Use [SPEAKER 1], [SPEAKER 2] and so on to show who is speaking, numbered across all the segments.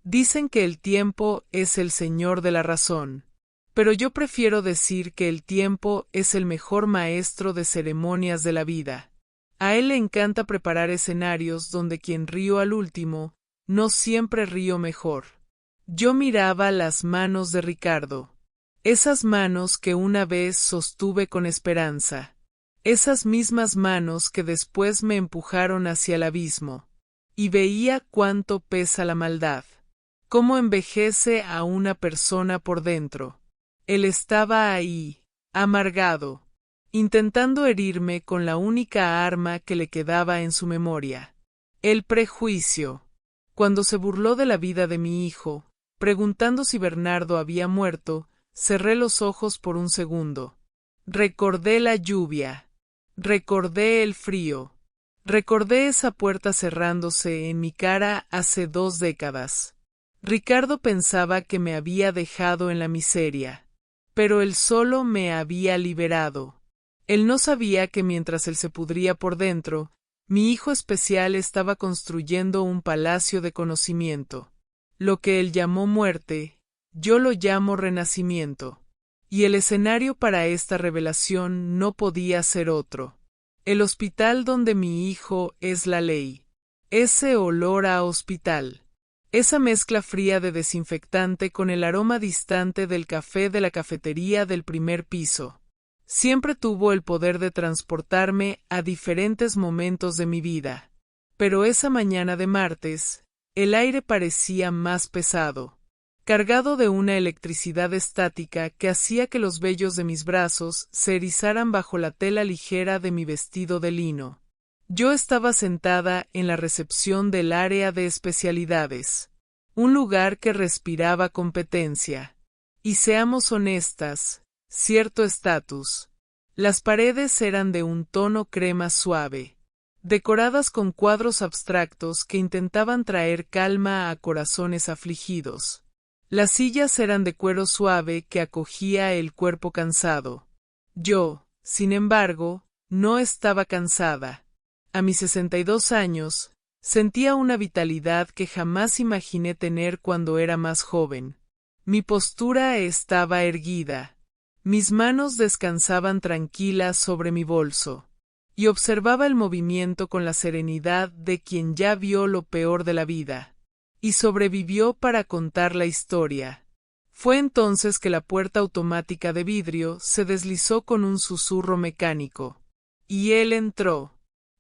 [SPEAKER 1] Dicen que el tiempo es el señor de la razón, pero yo prefiero decir que el tiempo es el mejor maestro de ceremonias de la vida. A él le encanta preparar escenarios donde quien río al último, no siempre río mejor. Yo miraba las manos de Ricardo. Esas manos que una vez sostuve con esperanza. Esas mismas manos que después me empujaron hacia el abismo. Y veía cuánto pesa la maldad. Cómo envejece a una persona por dentro. Él estaba ahí, amargado, intentando herirme con la única arma que le quedaba en su memoria. El prejuicio. Cuando se burló de la vida de mi hijo, preguntando si Bernardo había muerto, cerré los ojos por un segundo. Recordé la lluvia. Recordé el frío. Recordé esa puerta cerrándose en mi cara hace 2 décadas. Ricardo pensaba que me había dejado en la miseria, pero él solo me había liberado. Él no sabía que mientras él se pudría por dentro, mi hijo especial estaba construyendo un palacio de conocimiento. Lo que él llamó muerte, yo lo llamo renacimiento. Y el escenario para esta revelación no podía ser otro. El hospital donde mi hijo es la ley. Ese olor a hospital. Esa mezcla fría de desinfectante con el aroma distante del café de la cafetería del primer piso. Siempre tuvo el poder de transportarme a diferentes momentos de mi vida. Pero esa mañana de martes, el aire parecía más pesado, cargado de una electricidad estática que hacía que los vellos de mis brazos se erizaran bajo la tela ligera de mi vestido de lino. Yo estaba sentada en la recepción del área de especialidades, un lugar que respiraba competencia. Y seamos honestas, cierto estatus. Las paredes eran de un tono crema suave, decoradas con cuadros abstractos que intentaban traer calma a corazones afligidos. Las sillas eran de cuero suave que acogía el cuerpo cansado. Yo, sin embargo, no estaba cansada. A mis 62 años, sentía una vitalidad que jamás imaginé tener cuando era más joven. Mi postura estaba erguida. Mis manos descansaban tranquilas sobre mi bolso, y observaba el movimiento con la serenidad de quien ya vio lo peor de la vida, y sobrevivió para contar la historia. Fue entonces que la puerta automática de vidrio se deslizó con un susurro mecánico, y él entró.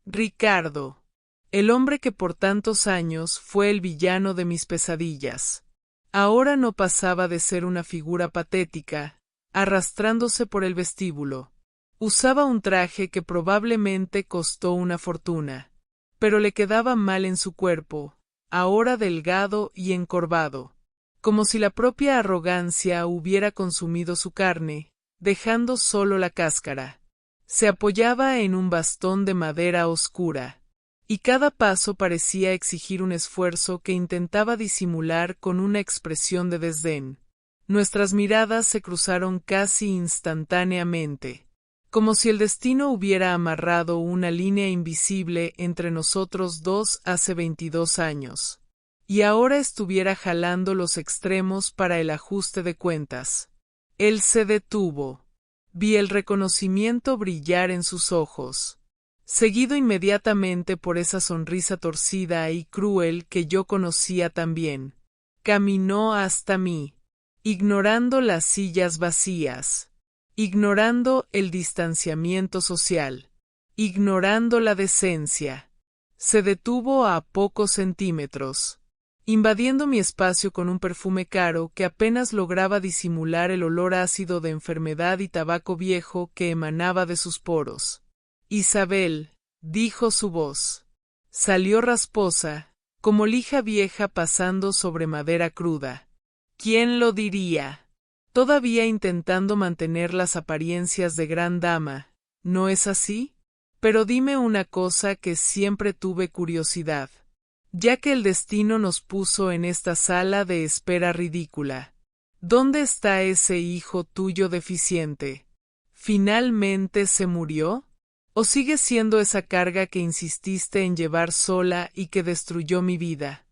[SPEAKER 1] Ricardo, el hombre que por tantos años fue el villano de mis pesadillas. Ahora no pasaba de ser una figura patética, arrastrándose por el vestíbulo. Usaba un traje que probablemente costó una fortuna, pero le quedaba mal en su cuerpo, ahora delgado y encorvado, como si la propia arrogancia hubiera consumido su carne, dejando solo la cáscara. Se apoyaba en un bastón de madera oscura, y cada paso parecía exigir un esfuerzo que intentaba disimular con una expresión de desdén. Nuestras miradas se cruzaron casi instantáneamente, como si el destino hubiera amarrado una línea invisible entre nosotros dos hace 22 años, y ahora estuviera jalando los extremos para el ajuste de cuentas. Él se detuvo. Vi el reconocimiento brillar en sus ojos, seguido inmediatamente por esa sonrisa torcida y cruel que yo conocía también. Caminó hasta mí, ignorando las sillas vacías, ignorando el distanciamiento social, ignorando la decencia. Se detuvo a pocos centímetros, invadiendo mi espacio con un perfume caro que apenas lograba disimular el olor ácido de enfermedad y tabaco viejo que emanaba de sus poros. Isabel, dijo su voz. Salió rasposa, como lija vieja pasando sobre madera cruda. ¿Quién lo diría? Todavía intentando mantener las apariencias de gran dama, ¿no es así? Pero dime una cosa que siempre tuve curiosidad. Ya que el destino nos puso en esta sala de espera ridícula. ¿Dónde está ese hijo tuyo deficiente? ¿Finalmente se murió? ¿O sigue siendo esa carga que insististe en llevar sola y que destruyó mi vida?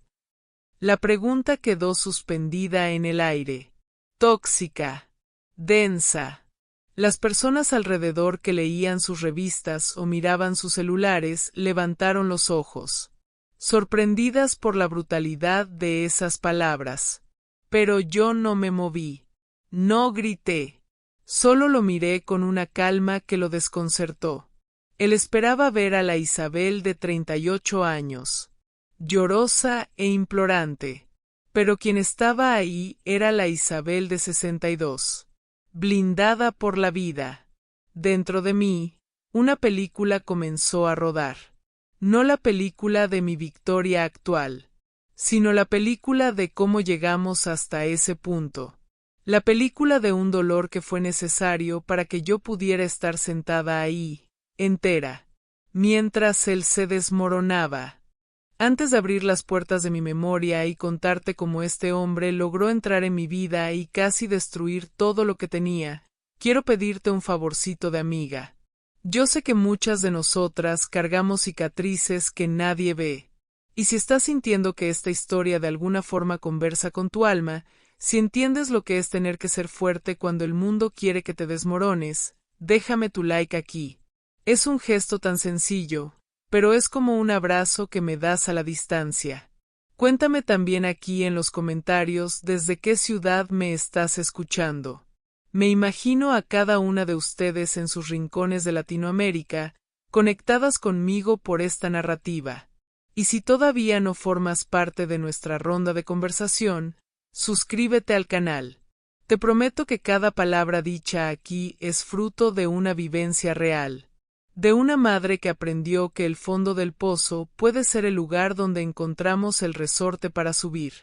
[SPEAKER 1] La pregunta quedó suspendida en el aire. Tóxica. Densa. Las personas alrededor que leían sus revistas o miraban sus celulares levantaron los ojos, sorprendidas por la brutalidad de esas palabras. Pero yo no me moví. No grité. Solo lo miré con una calma que lo desconcertó. Él esperaba ver a la Isabel de 38 años, llorosa e implorante, pero quien estaba ahí era la Isabel de 62, blindada por la vida. Dentro de mí, una película comenzó a rodar. No la película de mi victoria actual, sino la película de cómo llegamos hasta ese punto. La película de un dolor que fue necesario para que yo pudiera estar sentada ahí, entera, mientras él se desmoronaba. Antes de abrir las puertas de mi memoria y contarte cómo este hombre logró entrar en mi vida y casi destruir todo lo que tenía, quiero pedirte un favorcito de amiga. Yo sé que muchas de nosotras cargamos cicatrices que nadie ve. Y si estás sintiendo que esta historia de alguna forma conversa con tu alma, si entiendes lo que es tener que ser fuerte cuando el mundo quiere que te desmorones, déjame tu like aquí. Es un gesto tan sencillo, pero es como un abrazo que me das a la distancia. Cuéntame también aquí en los comentarios desde qué ciudad me estás escuchando. Me imagino a cada una de ustedes en sus rincones de Latinoamérica, conectadas conmigo por esta narrativa. Y si todavía no formas parte de nuestra ronda de conversación, suscríbete al canal. Te prometo que cada palabra dicha aquí es fruto de una vivencia real. De una madre que aprendió que el fondo del pozo puede ser el lugar donde encontramos el resorte para subir.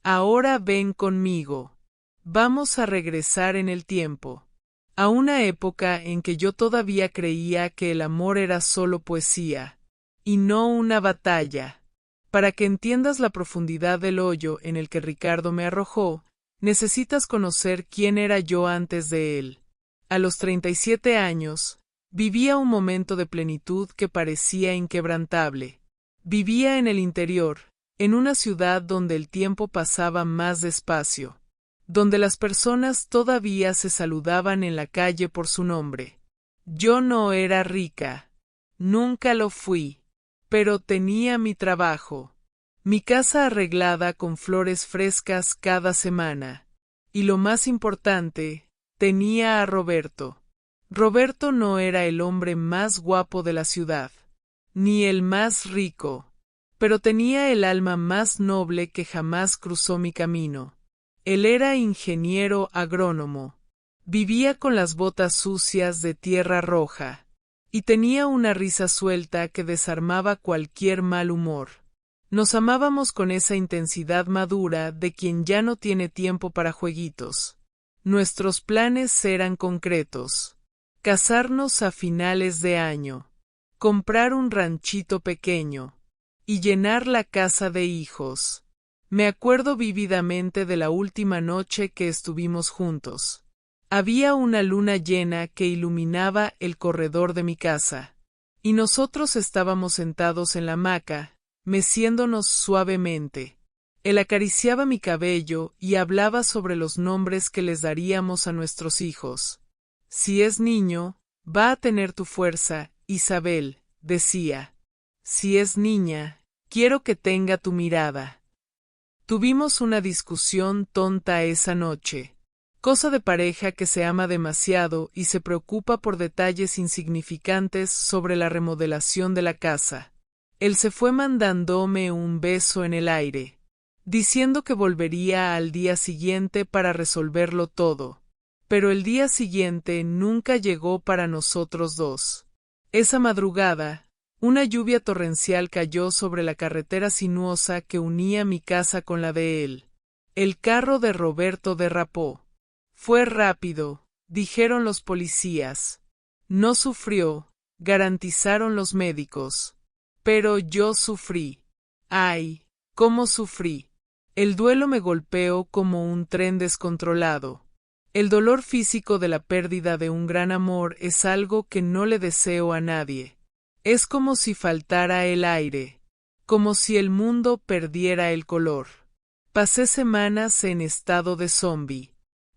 [SPEAKER 1] Ahora ven conmigo. Vamos a regresar en el tiempo. A una época en que yo todavía creía que el amor era solo poesía, y no una batalla. Para que entiendas la profundidad del hoyo en el que Ricardo me arrojó, necesitas conocer quién era yo antes de él. A los 37 años, vivía un momento de plenitud que parecía inquebrantable. Vivía en el interior, en una ciudad donde el tiempo pasaba más despacio, donde las personas todavía se saludaban en la calle por su nombre. Yo no era rica, nunca lo fui, pero tenía mi trabajo, mi casa arreglada con flores frescas cada semana, y lo más importante, tenía a Roberto. Roberto no era el hombre más guapo de la ciudad, ni el más rico, pero tenía el alma más noble que jamás cruzó mi camino. Él era ingeniero agrónomo, vivía con las botas sucias de tierra roja, y tenía una risa suelta que desarmaba cualquier mal humor. Nos amábamos con esa intensidad madura de quien ya no tiene tiempo para jueguitos. Nuestros planes eran concretos. Casarnos a finales de año, comprar un ranchito pequeño, y llenar la casa de hijos. Me acuerdo vívidamente de la última noche que estuvimos juntos. Había una luna llena que iluminaba el corredor de mi casa, y nosotros estábamos sentados en la hamaca, meciéndonos suavemente. Él acariciaba mi cabello y hablaba sobre los nombres que les daríamos a nuestros hijos. Si es niño, va a tener tu fuerza, Isabel, decía. Si es niña, quiero que tenga tu mirada. Tuvimos una discusión tonta esa noche. Cosa de pareja que se ama demasiado y se preocupa por detalles insignificantes sobre la remodelación de la casa. Él se fue mandándome un beso en el aire, diciendo que volvería al día siguiente para resolverlo todo. Pero el día siguiente nunca llegó para nosotros dos. Esa madrugada, una lluvia torrencial cayó sobre la carretera sinuosa que unía mi casa con la de él. El carro de Roberto derrapó. Fue rápido, dijeron los policías. No sufrió, garantizaron los médicos. Pero yo sufrí. ¡Ay! ¿Cómo sufrí? El duelo me golpeó como un tren descontrolado. El dolor físico de la pérdida de un gran amor es algo que no le deseo a nadie. Es como si faltara el aire, como si el mundo perdiera el color. Pasé semanas en estado de zombi,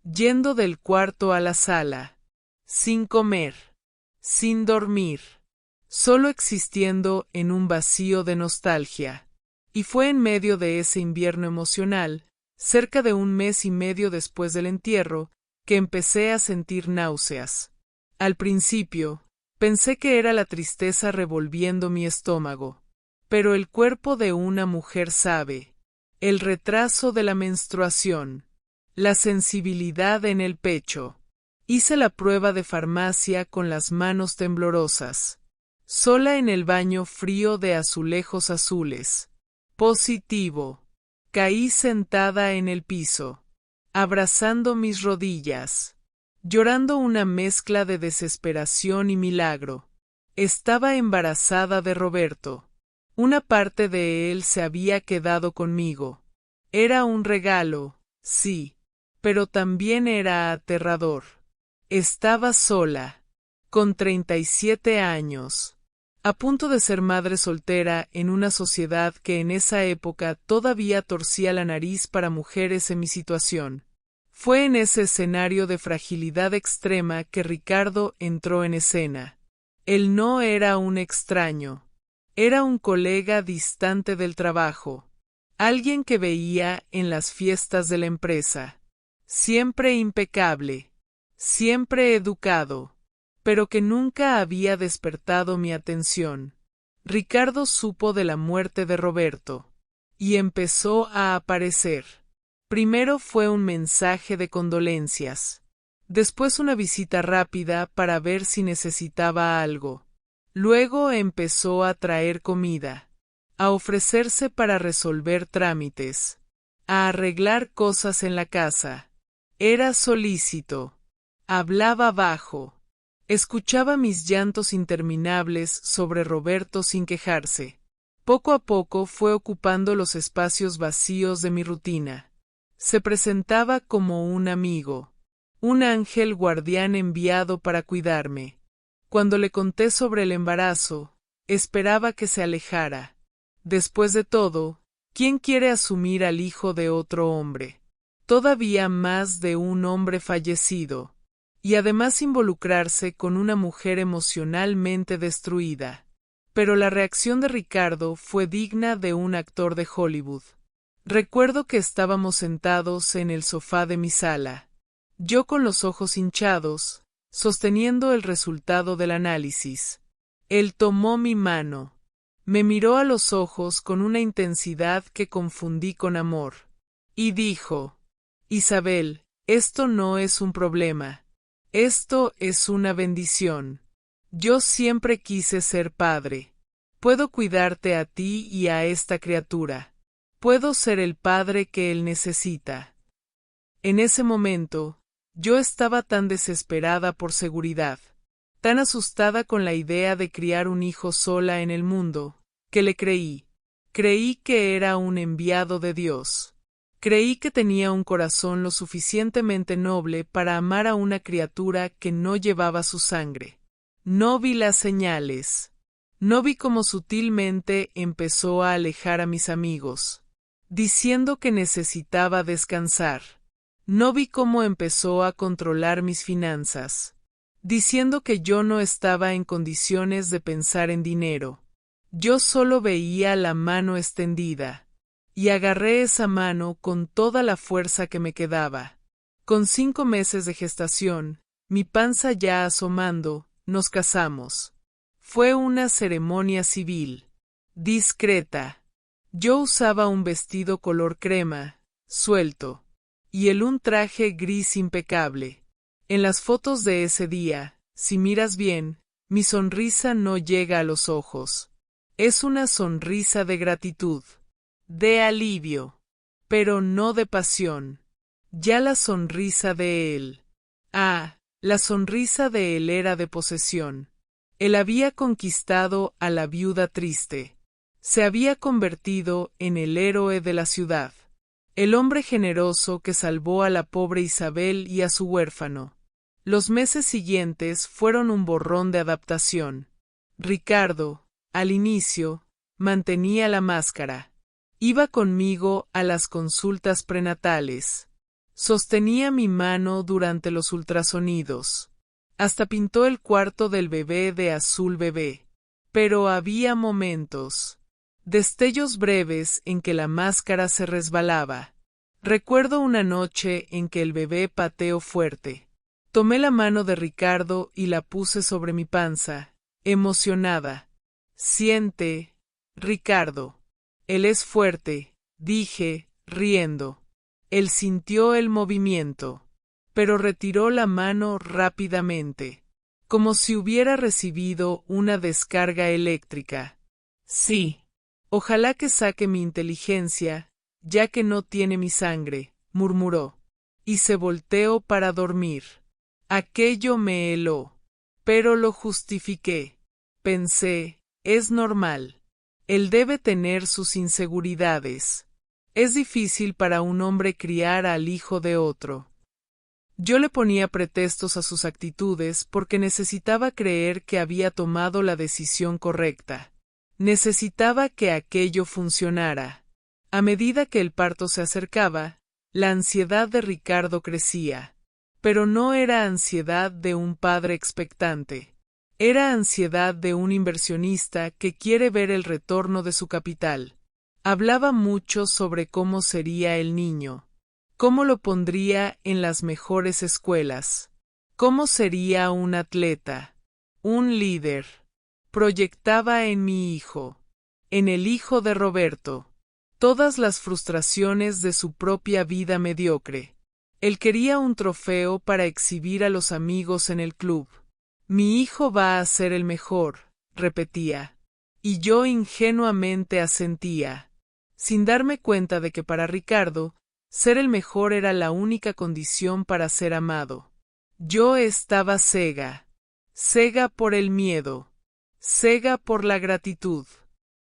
[SPEAKER 1] yendo del cuarto a la sala, sin comer, sin dormir, solo existiendo en un vacío de nostalgia. Y fue en medio de ese invierno emocional, cerca de un mes y medio después del entierro, que empecé a sentir náuseas. Al principio, pensé que era la tristeza revolviendo mi estómago, pero el cuerpo de una mujer sabe. El retraso de la menstruación, la sensibilidad en el pecho. Hice la prueba de farmacia con las manos temblorosas, sola en el baño frío de azulejos azules. Positivo. Caí sentada en el piso, abrazando mis rodillas, llorando una mezcla de desesperación y milagro. Estaba embarazada de Roberto. Una parte de él se había quedado conmigo. Era un regalo, sí, pero también era aterrador. Estaba sola, con 37 años, a punto de ser madre soltera en una sociedad que en esa época todavía torcía la nariz para mujeres en mi situación. Fue en ese escenario de fragilidad extrema que Ricardo entró en escena. Él no era un extraño. Era un colega distante del trabajo, alguien que veía en las fiestas de la empresa, siempre impecable, siempre educado, pero que nunca había despertado mi atención. Ricardo supo de la muerte de Roberto, y empezó a aparecer. Primero fue un mensaje de condolencias, después una visita rápida para ver si necesitaba algo. Luego empezó a traer comida, a ofrecerse para resolver trámites, a arreglar cosas en la casa. Era solícito. Hablaba bajo. Escuchaba mis llantos interminables sobre Roberto sin quejarse. Poco a poco fue ocupando los espacios vacíos de mi rutina. Se presentaba como un amigo, un ángel guardián enviado para cuidarme. Cuando le conté sobre el embarazo, esperaba que se alejara. Después de todo, ¿quién quiere asumir al hijo de otro hombre? Todavía más de un hombre fallecido, y además involucrarse con una mujer emocionalmente destruida. Pero la reacción de Ricardo fue digna de un actor de Hollywood. Recuerdo que estábamos sentados en el sofá de mi sala, yo con los ojos hinchados, sosteniendo el resultado del análisis. Él tomó mi mano, me miró a los ojos con una intensidad que confundí con amor, y dijo: Isabel, esto no es un problema, esto es una bendición. Yo siempre quise ser padre. Puedo cuidarte a ti y a esta criatura. Puedo ser el padre que él necesita. En ese momento, yo estaba tan desesperada por seguridad, tan asustada con la idea de criar un hijo sola en el mundo, que le creí. Creí que era un enviado de Dios. Creí que tenía un corazón lo suficientemente noble para amar a una criatura que no llevaba su sangre. No vi las señales. No vi cómo sutilmente empezó a alejar a mis amigos, diciendo que necesitaba descansar. No vi cómo empezó a controlar mis finanzas, diciendo que yo no estaba en condiciones de pensar en dinero. Yo solo veía la mano extendida, y agarré esa mano con toda la fuerza que me quedaba. Con 5 meses de gestación, mi panza ya asomando, nos casamos. Fue una ceremonia civil, discreta. Yo usaba un vestido color crema, suelto, y él un traje gris impecable. En las fotos de ese día, si miras bien, mi sonrisa no llega a los ojos. Es una sonrisa de gratitud, de alivio, pero no de pasión. Ya la sonrisa de él. La sonrisa de él era de posesión. Él había conquistado a la viuda triste. Se había convertido en el héroe de la ciudad. El hombre generoso que salvó a la pobre Isabel y a su huérfano. Los meses siguientes fueron un borrón de adaptación. Ricardo, al inicio, mantenía la máscara. Iba conmigo a las consultas prenatales. Sostenía mi mano durante los ultrasonidos. Hasta pintó el cuarto del bebé de azul bebé. Pero había momentos, destellos breves en que la máscara se resbalaba. Recuerdo una noche en que el bebé pateó fuerte. Tomé la mano de Ricardo y la puse sobre mi panza, emocionada. Siente, Ricardo. Él es fuerte, dije, riendo. Él sintió el movimiento, pero retiró la mano rápidamente, como si hubiera recibido una descarga eléctrica. Sí. Ojalá que saque mi inteligencia, ya que no tiene mi sangre, murmuró, y se volteó para dormir. Aquello me heló, pero lo justifiqué. Pensé, es normal. Él debe tener sus inseguridades. Es difícil para un hombre criar al hijo de otro. Yo le ponía pretextos a sus actitudes porque necesitaba creer que había tomado la decisión correcta. Necesitaba que aquello funcionara. A medida que el parto se acercaba, la ansiedad de Ricardo crecía. Pero no era ansiedad de un padre expectante. Era ansiedad de un inversionista que quiere ver el retorno de su capital. Hablaba mucho sobre cómo sería el niño, cómo lo pondría en las mejores escuelas, cómo sería un atleta, un líder. Proyectaba en mi hijo, en el hijo de Roberto, todas las frustraciones de su propia vida mediocre. Él quería un trofeo para exhibir a los amigos en el club. Mi hijo va a ser el mejor, repetía. Y yo ingenuamente asentía, sin darme cuenta de que para Ricardo, ser el mejor era la única condición para ser amado. Yo estaba cega por el miedo, cega por la gratitud,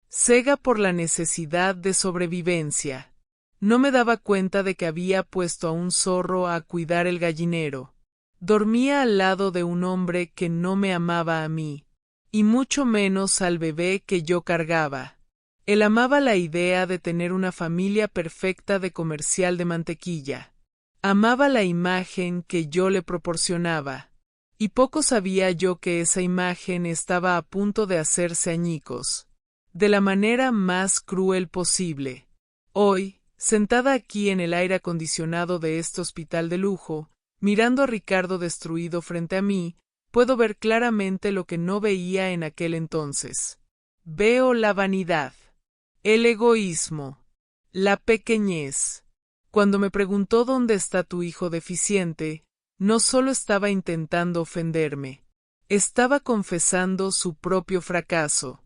[SPEAKER 1] cega por la necesidad de sobrevivencia. No me daba cuenta de que había puesto a un zorro a cuidar el gallinero. Dormía al lado de un hombre que no me amaba a mí, y mucho menos al bebé que yo cargaba. Él amaba la idea de tener una familia perfecta de comercial de mantequilla. Amaba la imagen que yo le proporcionaba. Y poco sabía yo que esa imagen estaba a punto de hacerse añicos, de la manera más cruel posible. Hoy, sentada aquí en el aire acondicionado de este hospital de lujo, mirando a Ricardo destruido frente a mí, puedo ver claramente lo que no veía en aquel entonces. Veo la vanidad, el egoísmo, la pequeñez. Cuando me preguntó dónde está tu hijo deficiente, no solo estaba intentando ofenderme, estaba confesando su propio fracaso,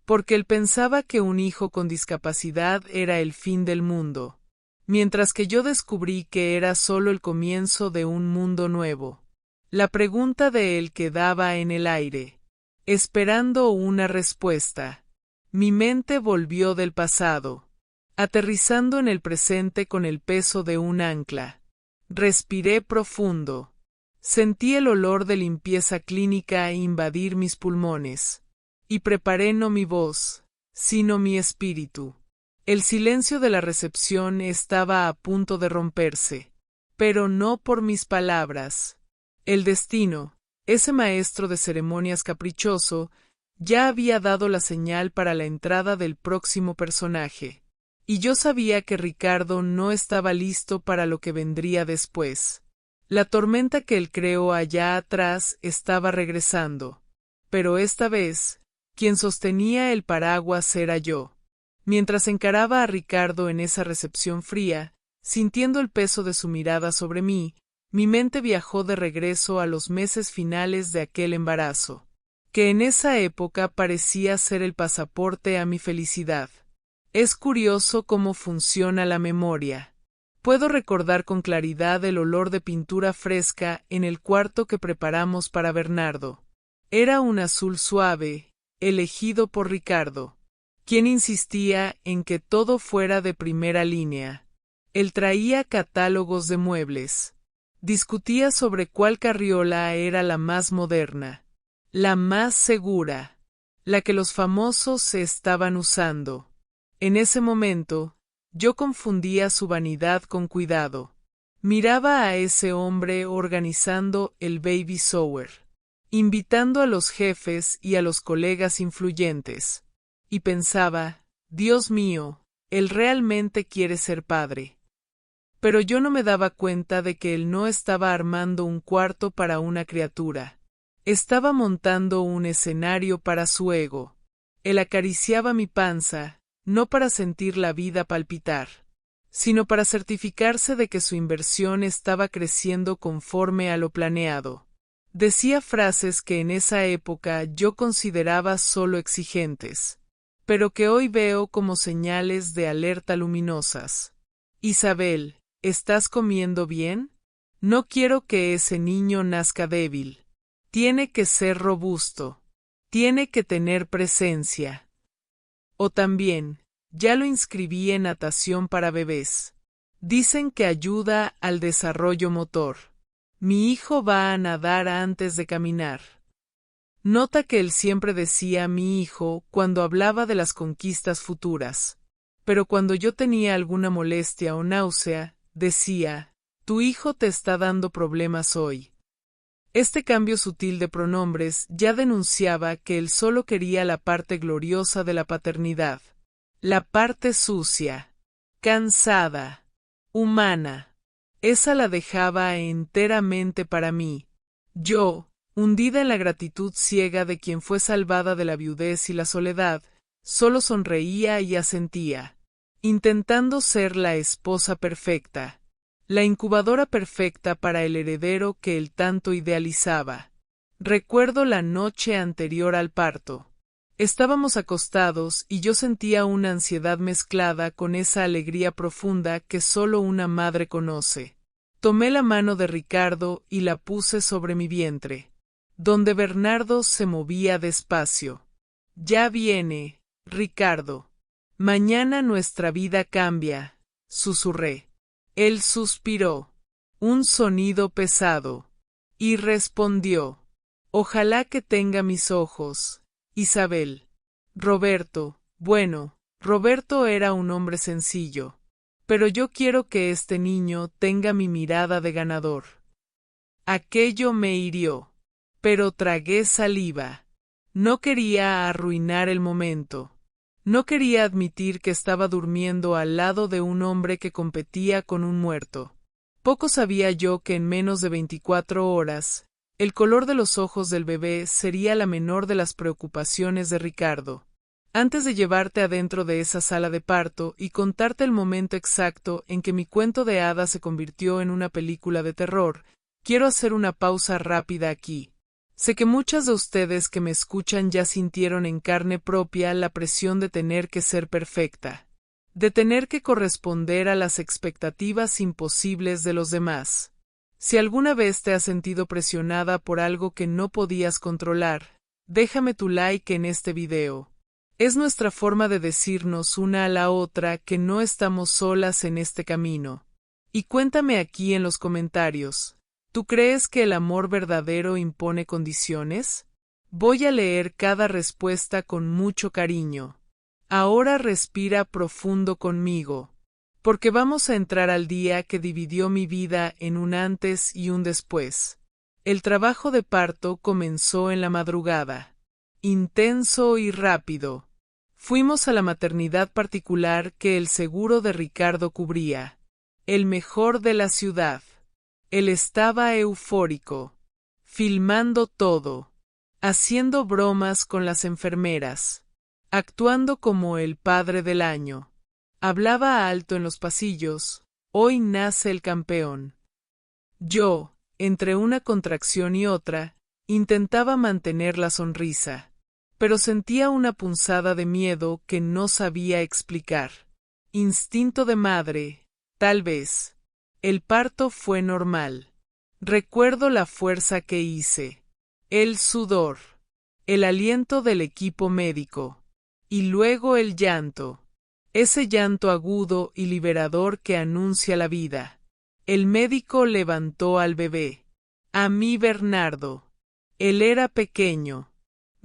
[SPEAKER 1] porque él pensaba que un hijo con discapacidad era el fin del mundo, mientras que yo descubrí que era solo el comienzo de un mundo nuevo. La pregunta de él quedaba en el aire, esperando una respuesta. Mi mente volvió del pasado, aterrizando en el presente con el peso de un ancla. Respiré profundo. Sentí el olor de limpieza clínica invadir mis pulmones. Y preparé no mi voz, sino mi espíritu. El silencio de la recepción estaba a punto de romperse, pero no por mis palabras. El destino, ese maestro de ceremonias caprichoso, ya había dado la señal para la entrada del próximo personaje. Y yo sabía que Ricardo no estaba listo para lo que vendría después. La tormenta que él creó allá atrás estaba regresando. Pero esta vez, quien sostenía el paraguas era yo. Mientras encaraba a Ricardo en esa recepción fría, sintiendo el peso de su mirada sobre mí, mi mente viajó de regreso a los meses finales de aquel embarazo, que en esa época parecía ser el pasaporte a mi felicidad. Es curioso cómo funciona la memoria. Puedo recordar con claridad el olor de pintura fresca en el cuarto que preparamos para Bernardo. Era un azul suave, elegido por Ricardo, quien insistía en que todo fuera de primera línea. Él traía catálogos de muebles. Discutía sobre cuál carriola era la más moderna, la más segura, la que los famosos se estaban usando. En ese momento, Yo confundía su vanidad con cuidado. Miraba a ese hombre organizando el baby shower, invitando a los jefes y a los colegas influyentes, y pensaba, Dios mío, él realmente quiere ser padre. Pero yo no me daba cuenta de que él no estaba armando un cuarto para una criatura. Estaba montando un escenario para su ego. Él acariciaba mi panza, no para sentir la vida palpitar, sino para certificarse de que su inversión estaba creciendo conforme a lo planeado. Decía frases que en esa época yo consideraba solo exigentes, pero que hoy veo como señales de alerta luminosas. Isabel, ¿estás comiendo bien? No quiero que ese niño nazca débil. Tiene que ser robusto. Tiene que tener presencia. O también, ya lo inscribí en natación para bebés. Dicen que ayuda al desarrollo motor. Mi hijo va a nadar antes de caminar. Nota que él siempre decía mi hijo cuando hablaba de las conquistas futuras. Pero cuando yo tenía alguna molestia o náusea, decía, tu hijo te está dando problemas hoy. Este cambio sutil de pronombres ya denunciaba que él solo quería la parte gloriosa de la paternidad, la parte sucia, cansada, humana. Esa la dejaba enteramente para mí. Yo, hundida en la gratitud ciega de quien fue salvada de la viudez y la soledad, solo sonreía y asentía, intentando ser la esposa perfecta. La incubadora perfecta para el heredero que él tanto idealizaba. Recuerdo la noche anterior al parto. Estábamos acostados y yo sentía una ansiedad mezclada con esa alegría profunda que solo una madre conoce. Tomé la mano de Ricardo y la puse sobre mi vientre, donde Bernardo se movía despacio. Ya viene, Ricardo. Mañana nuestra vida cambia, susurré. Él suspiró, un sonido pesado, y respondió, ojalá que tenga mis ojos, Isabel. Roberto, bueno, Roberto era un hombre sencillo, pero yo quiero que este niño tenga mi mirada de ganador. Aquello me hirió, pero tragué saliva. No quería arruinar el momento. No quería admitir que estaba durmiendo al lado de un hombre que competía con un muerto. Poco sabía yo que en menos de 24 horas, el color de los ojos del bebé sería la menor de las preocupaciones de Ricardo. Antes de llevarte adentro de esa sala de parto y contarte el momento exacto en que mi cuento de hadas se convirtió en una película de terror, quiero hacer una pausa rápida aquí. Sé que muchas de ustedes que me escuchan ya sintieron en carne propia la presión de tener que ser perfecta, de tener que corresponder a las expectativas imposibles de los demás. Si alguna vez te has sentido presionada por algo que no podías controlar, déjame tu like en este video. Es nuestra forma de decirnos una a la otra que no estamos solas en este camino. Y cuéntame aquí en los comentarios. ¿Tú crees que el amor verdadero impone condiciones? Voy a leer cada respuesta con mucho cariño. Ahora respira profundo conmigo, porque vamos a entrar al día que dividió mi vida en un antes y un después. El trabajo de parto comenzó en la madrugada, intenso y rápido. Fuimos a la maternidad particular que el seguro de Ricardo cubría, el mejor de la ciudad. Él estaba eufórico, filmando todo, haciendo bromas con las enfermeras, actuando como el padre del año. Hablaba alto en los pasillos, hoy nace el campeón. Yo, entre una contracción y otra, intentaba mantener la sonrisa, pero sentía una punzada de miedo que no sabía explicar. Instinto de madre, tal vez. El parto fue normal. Recuerdo la fuerza que hice, el sudor, el aliento del equipo médico, y luego el llanto, ese llanto agudo y liberador que anuncia la vida. El médico levantó al bebé, a mí Bernardo. Él era pequeño,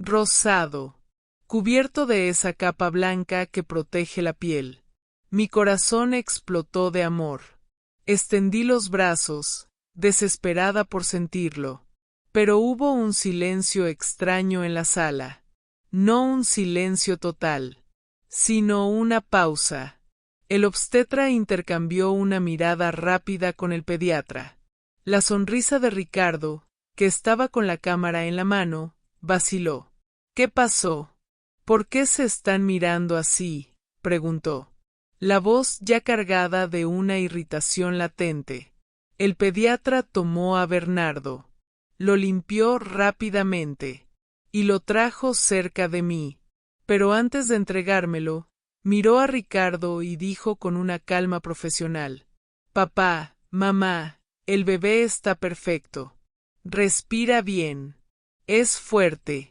[SPEAKER 1] rosado, cubierto de esa capa blanca que protege la piel. Mi corazón explotó de amor. Extendí los brazos, desesperada por sentirlo. Pero hubo un silencio extraño en la sala. No un silencio total, sino una pausa. El obstetra intercambió una mirada rápida con el pediatra. La sonrisa de Ricardo, que estaba con la cámara en la mano, vaciló. ¿Qué pasó? ¿Por qué se están mirando así?, preguntó. La voz ya cargada de una irritación latente. El pediatra tomó a Bernardo. Lo limpió rápidamente y lo trajo cerca de mí, pero antes de entregármelo, miró a Ricardo y dijo con una calma profesional: «Papá, mamá, el bebé está perfecto. Respira bien. Es fuerte.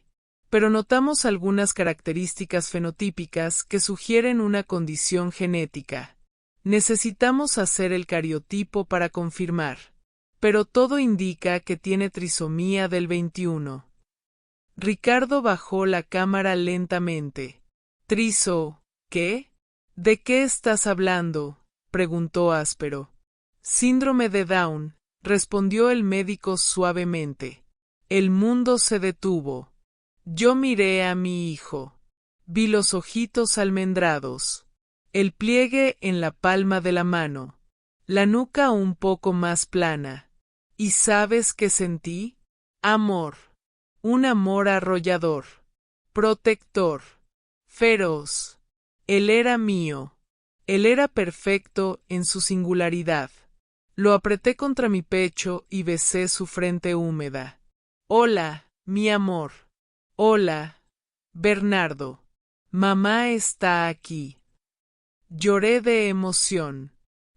[SPEAKER 1] Pero notamos algunas características fenotípicas que sugieren una condición genética. Necesitamos hacer el cariotipo para confirmar. Pero todo indica que tiene trisomía del 21. Ricardo bajó la cámara lentamente. ¿Qué? ¿De qué estás hablando?, preguntó áspero. Síndrome de Down, respondió el médico suavemente. El mundo se detuvo. Yo miré a mi hijo. Vi los ojitos almendrados, el pliegue en la palma de la mano, la nuca un poco más plana. ¿Y sabes qué sentí? Amor. Un amor arrollador, protector, feroz. Él era mío. Él era perfecto en su singularidad. Lo apreté contra mi pecho y besé su frente húmeda. Hola, mi amor. Hola, Bernardo. Mamá está aquí. Lloré de emoción,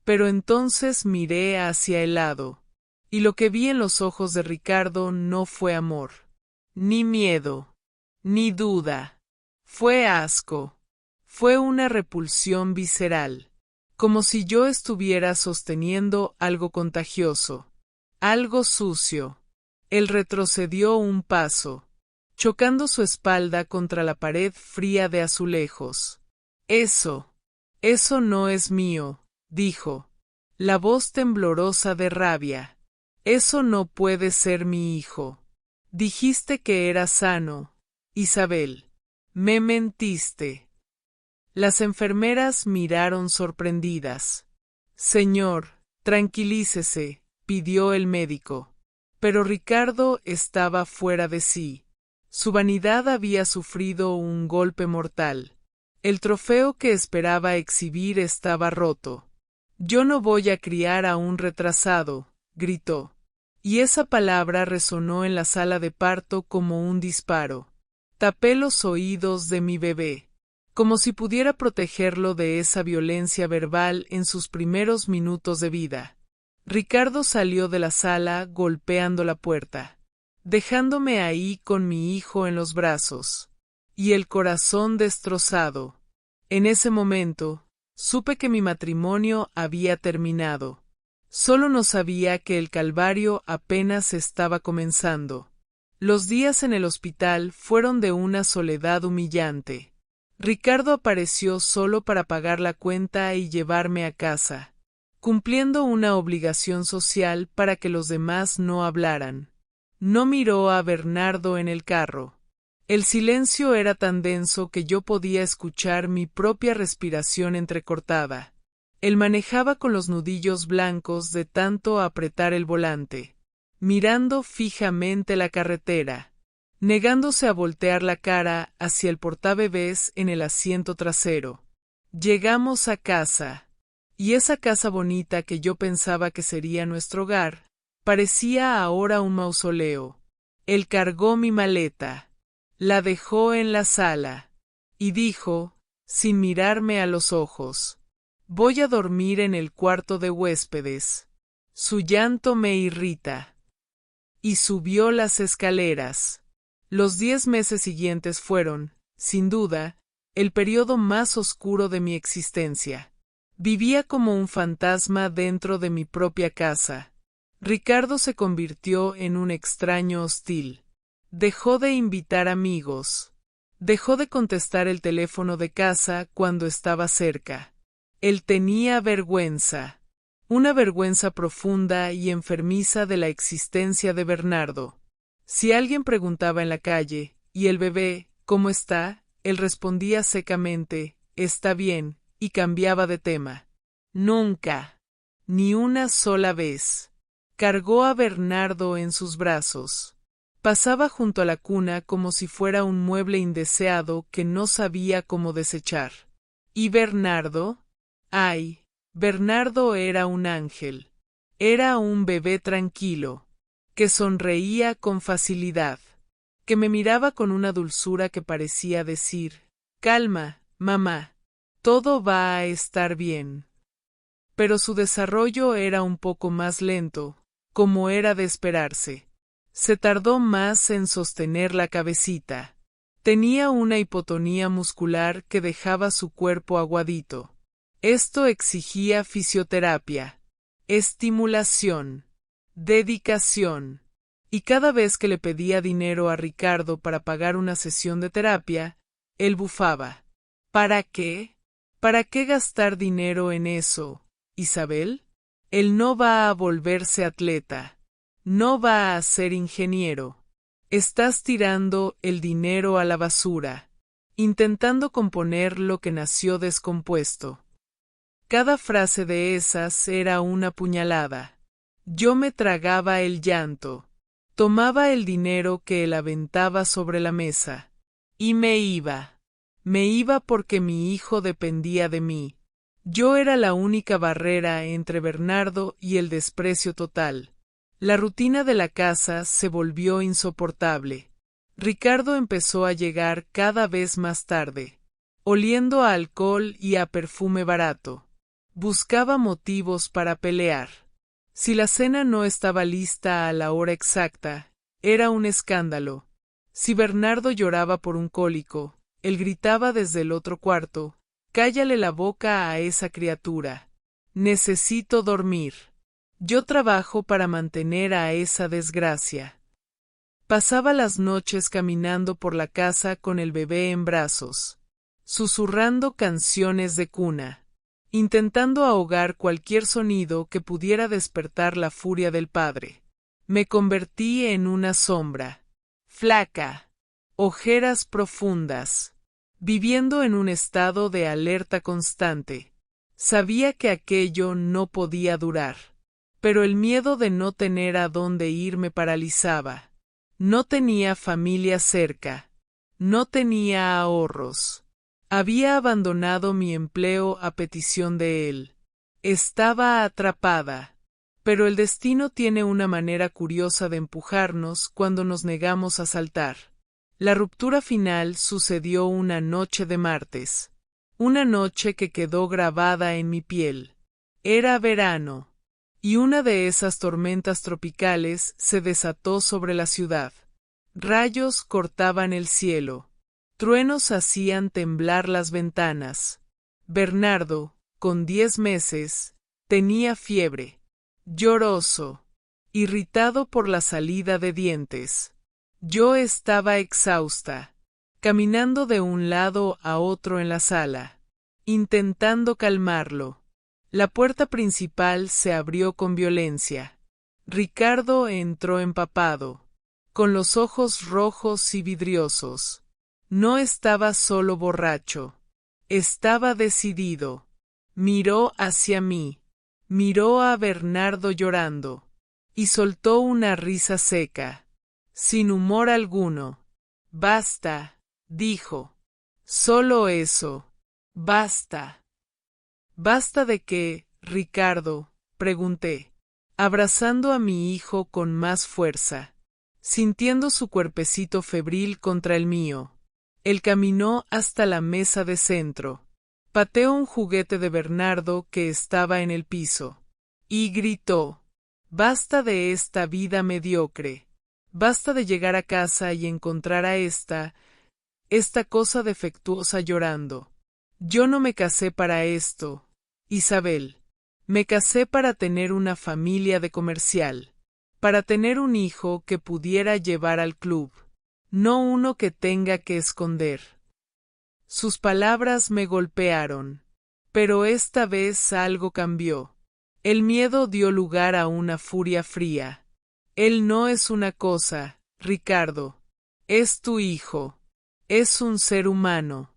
[SPEAKER 1] pero entonces miré hacia el lado, y lo que vi en los ojos de Ricardo no fue amor, ni miedo, ni duda. Fue asco. Fue una repulsión visceral, como si yo estuviera sosteniendo algo contagioso, algo sucio. Él retrocedió un paso, chocando su espalda contra la pared fría de azulejos. Eso no es mío, dijo, la voz temblorosa de rabia. Eso no puede ser mi hijo. Dijiste que era sano, Isabel. Me mentiste. Las enfermeras miraron sorprendidas. Señor, tranquilícese, pidió el médico. Pero Ricardo estaba fuera de sí. Su vanidad había sufrido un golpe mortal. El trofeo que esperaba exhibir estaba roto. Yo no voy a criar a un retrasado, gritó. Y esa palabra resonó en la sala de parto como un disparo. Tapé los oídos de mi bebé, como si pudiera protegerlo de esa violencia verbal en sus primeros minutos de vida. Ricardo salió de la sala golpeando la puerta, dejándome ahí con mi hijo en los brazos, y el corazón destrozado. En ese momento, supe que mi matrimonio había terminado. Solo no sabía que el calvario apenas estaba comenzando. Los días en el hospital fueron de una soledad humillante. Ricardo apareció solo para pagar la cuenta y llevarme a casa, cumpliendo una obligación social para que los demás no hablaran. No miró a Bernardo en el carro. El silencio era tan denso que yo podía escuchar mi propia respiración entrecortada. Él manejaba con los nudillos blancos de tanto apretar el volante, mirando fijamente la carretera, negándose a voltear la cara hacia el portabebés en el asiento trasero. Llegamos a casa, y esa casa bonita que yo pensaba que sería nuestro hogar, parecía ahora un mausoleo. Él cargó mi maleta, la dejó en la sala, y dijo, sin mirarme a los ojos: «Voy a dormir en el cuarto de huéspedes. Su llanto me irrita». Y subió las escaleras. Los 10 meses siguientes fueron, sin duda, el periodo más oscuro de mi existencia. Vivía como un fantasma dentro de mi propia casa. Ricardo se convirtió en un extraño hostil. Dejó de invitar amigos. Dejó de contestar el teléfono de casa cuando estaba cerca. Él tenía vergüenza. Una vergüenza profunda y enfermiza de la existencia de Bernardo. Si alguien preguntaba en la calle, ¿y el bebé, cómo está?, él respondía secamente, está bien, y cambiaba de tema. Nunca, ni una sola vez, cargó a Bernardo en sus brazos. Pasaba junto a la cuna como si fuera un mueble indeseado que no sabía cómo desechar. ¿Y Bernardo? ¡Ay! Bernardo era un ángel. Era un bebé tranquilo, que sonreía con facilidad, que me miraba con una dulzura que parecía decir, calma, mamá, todo va a estar bien. Pero su desarrollo era un poco más lento, como era de esperarse. Se tardó más en sostener la cabecita. Tenía una hipotonía muscular que dejaba su cuerpo aguadito. Esto exigía fisioterapia, estimulación, dedicación. Y cada vez que le pedía dinero a Ricardo para pagar una sesión de terapia, él bufaba. ¿Para qué? ¿Para qué gastar dinero en eso, Isabel? Él no va a volverse atleta. No va a ser ingeniero. Estás tirando el dinero a la basura, intentando componer lo que nació descompuesto. Cada frase de esas era una puñalada. Yo me tragaba el llanto. Tomaba el dinero que él aventaba sobre la mesa. Y me iba. Me iba porque mi hijo dependía de mí. Yo era la única barrera entre Bernardo y el desprecio total. La rutina de la casa se volvió insoportable. Ricardo empezó a llegar cada vez más tarde, oliendo a alcohol y a perfume barato. Buscaba motivos para pelear. Si la cena no estaba lista a la hora exacta, era un escándalo. Si Bernardo lloraba por un cólico, él gritaba desde el otro cuarto, cállale la boca a esa criatura. Necesito dormir. Yo trabajo para mantener a esa desgracia. Pasaba las noches caminando por la casa con el bebé en brazos, susurrando canciones de cuna, intentando ahogar cualquier sonido que pudiera despertar la furia del padre. Me convertí en una sombra, flaca, ojeras profundas, viviendo en un estado de alerta constante. Sabía que aquello no podía durar, pero el miedo de no tener a dónde ir me paralizaba. No tenía familia cerca, no tenía ahorros. Había abandonado mi empleo a petición de él. Estaba atrapada. Pero el destino tiene una manera curiosa de empujarnos cuando nos negamos a saltar. La ruptura final sucedió una noche de martes. Una noche que quedó grabada en mi piel. Era verano. Y una de esas tormentas tropicales se desató sobre la ciudad. Rayos cortaban el cielo. Truenos hacían temblar las ventanas. Bernardo, con 10 meses, tenía fiebre. Lloroso. Irritado por la salida de dientes. Yo estaba exhausta, caminando de un lado a otro en la sala, intentando calmarlo. La puerta principal se abrió con violencia. Ricardo entró empapado, con los ojos rojos y vidriosos. No estaba solo borracho. Estaba decidido. Miró hacia mí. Miró a Bernardo llorando. Y soltó una risa seca, sin humor alguno. Basta, dijo. Solo eso. Basta. ¿Basta de qué, Ricardo?, pregunté, abrazando a mi hijo con más fuerza, sintiendo su cuerpecito febril contra el mío. Él caminó hasta la mesa de centro, pateó un juguete de Bernardo que estaba en el piso, y gritó, «Basta de esta vida mediocre, basta de llegar a casa y encontrar a esta cosa defectuosa llorando. Yo no me casé para esto, Isabel. Me casé para tener una familia de comercial, para tener un hijo que pudiera llevar al club, no uno que tenga que esconder». Sus palabras me golpearon. Pero esta vez algo cambió. El miedo dio lugar a una furia fría. Él no es una cosa, Ricardo. Es tu hijo. Es un ser humano.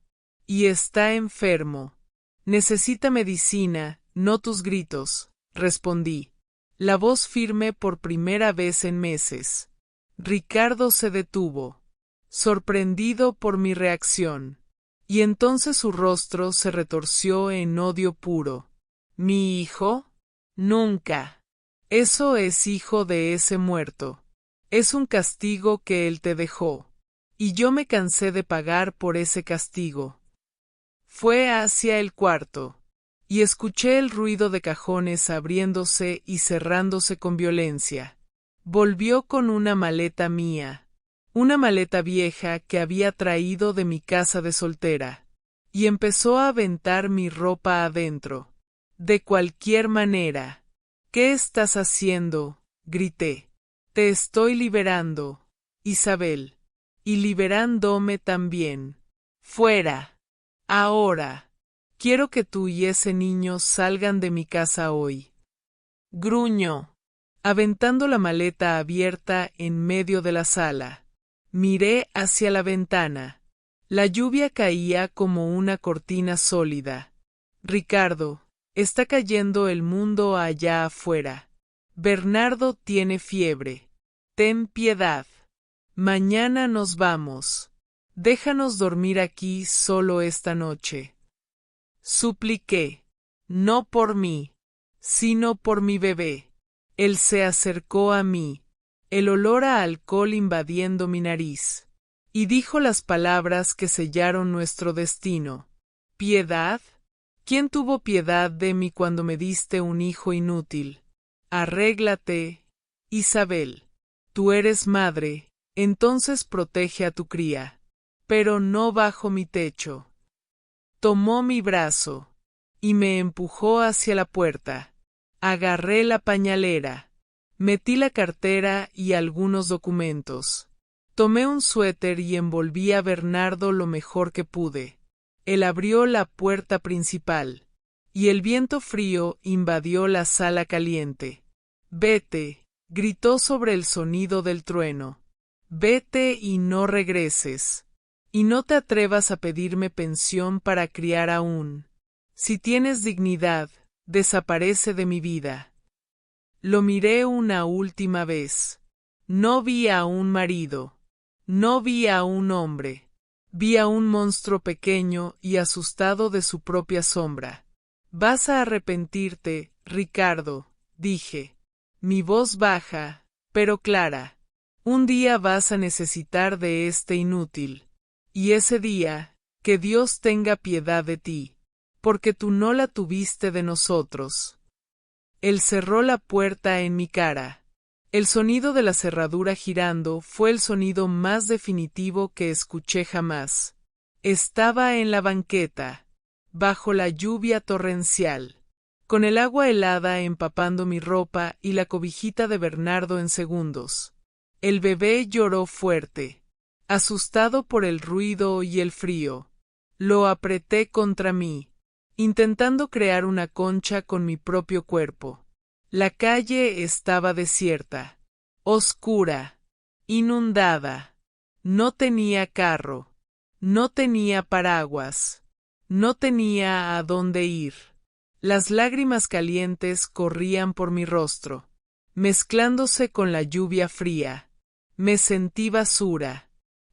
[SPEAKER 1] Y está enfermo. Necesita medicina, no tus gritos, respondí. La voz firme por primera vez en meses. Ricardo se detuvo, sorprendido por mi reacción. Y entonces su rostro se retorció en odio puro. ¿Mi hijo? Nunca. Eso es hijo de ese muerto. Es un castigo que él te dejó. Y yo me cansé de pagar por ese castigo. Fue hacia el cuarto, y escuché el ruido de cajones abriéndose y cerrándose con violencia. Volvió con una maleta mía. Una maleta vieja que había traído de mi casa de soltera, y empezó a aventar mi ropa adentro. De cualquier manera. ¿Qué estás haciendo? Grité. Te estoy liberando, Isabel. Y liberándome también. Fuera. Ahora. Quiero que tú y ese niño salgan de mi casa hoy. Gruñó, aventando la maleta abierta en medio de la sala. Miré hacia la ventana. La lluvia caía como una cortina sólida. Ricardo, está cayendo el mundo allá afuera. Bernardo tiene fiebre. Ten piedad. Mañana nos vamos. Déjanos dormir aquí solo esta noche. Supliqué. No por mí, sino por mi bebé. Él se acercó a mí, el olor a alcohol invadiendo mi nariz, y dijo las palabras que sellaron nuestro destino. ¿Piedad? ¿Quién tuvo piedad de mí cuando me diste un hijo inútil? Arréglate, Isabel. Tú eres madre, entonces protege a tu cría. Pero no bajo mi techo. Tomó mi brazo y me empujó hacia la puerta. Agarré la pañalera. Metí la cartera y algunos documentos. Tomé un suéter y envolví a Bernardo lo mejor que pude. Él abrió la puerta principal, y el viento frío invadió la sala caliente. Vete, gritó sobre el sonido del trueno. Vete y no regreses. Y no te atrevas a pedirme pensión para criar aún. Si tienes dignidad, desaparece de mi vida. Lo miré una última vez. No vi a un marido. No vi a un hombre. Vi a un monstruo pequeño y asustado de su propia sombra. Vas a arrepentirte, Ricardo, dije. Mi voz baja, pero clara. Un día vas a necesitar de este inútil. Y ese día, que Dios tenga piedad de ti, porque tú no la tuviste de nosotros. Él cerró la puerta en mi cara. El sonido de la cerradura girando fue el sonido más definitivo que escuché jamás. Estaba en la banqueta, bajo la lluvia torrencial, con el agua helada empapando mi ropa y la cobijita de Bernardo en segundos. El bebé lloró fuerte. Asustado por el ruido y el frío, lo apreté contra mí, intentando crear una concha con mi propio cuerpo. La calle estaba desierta, oscura, inundada. No tenía carro, no tenía paraguas, no tenía a dónde ir. Las lágrimas calientes corrían por mi rostro, mezclándose con la lluvia fría. Me sentí basura.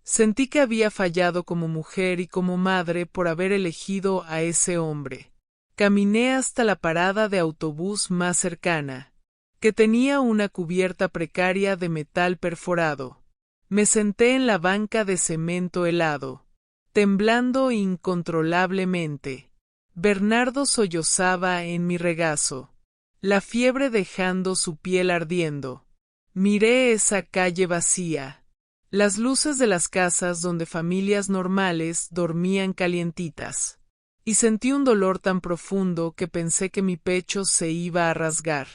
[SPEAKER 1] Sentí que había fallado como mujer y como madre por haber elegido a ese hombre. Caminé hasta la parada de autobús más cercana, que tenía una cubierta precaria de metal perforado. Me senté en la banca de cemento helado, temblando incontrolablemente. Bernardo sollozaba en mi regazo, la fiebre dejando su piel ardiendo. Miré esa calle vacía. Las luces de las casas donde familias normales dormían calientitas, y sentí un dolor tan profundo que pensé que mi pecho se iba a rasgar.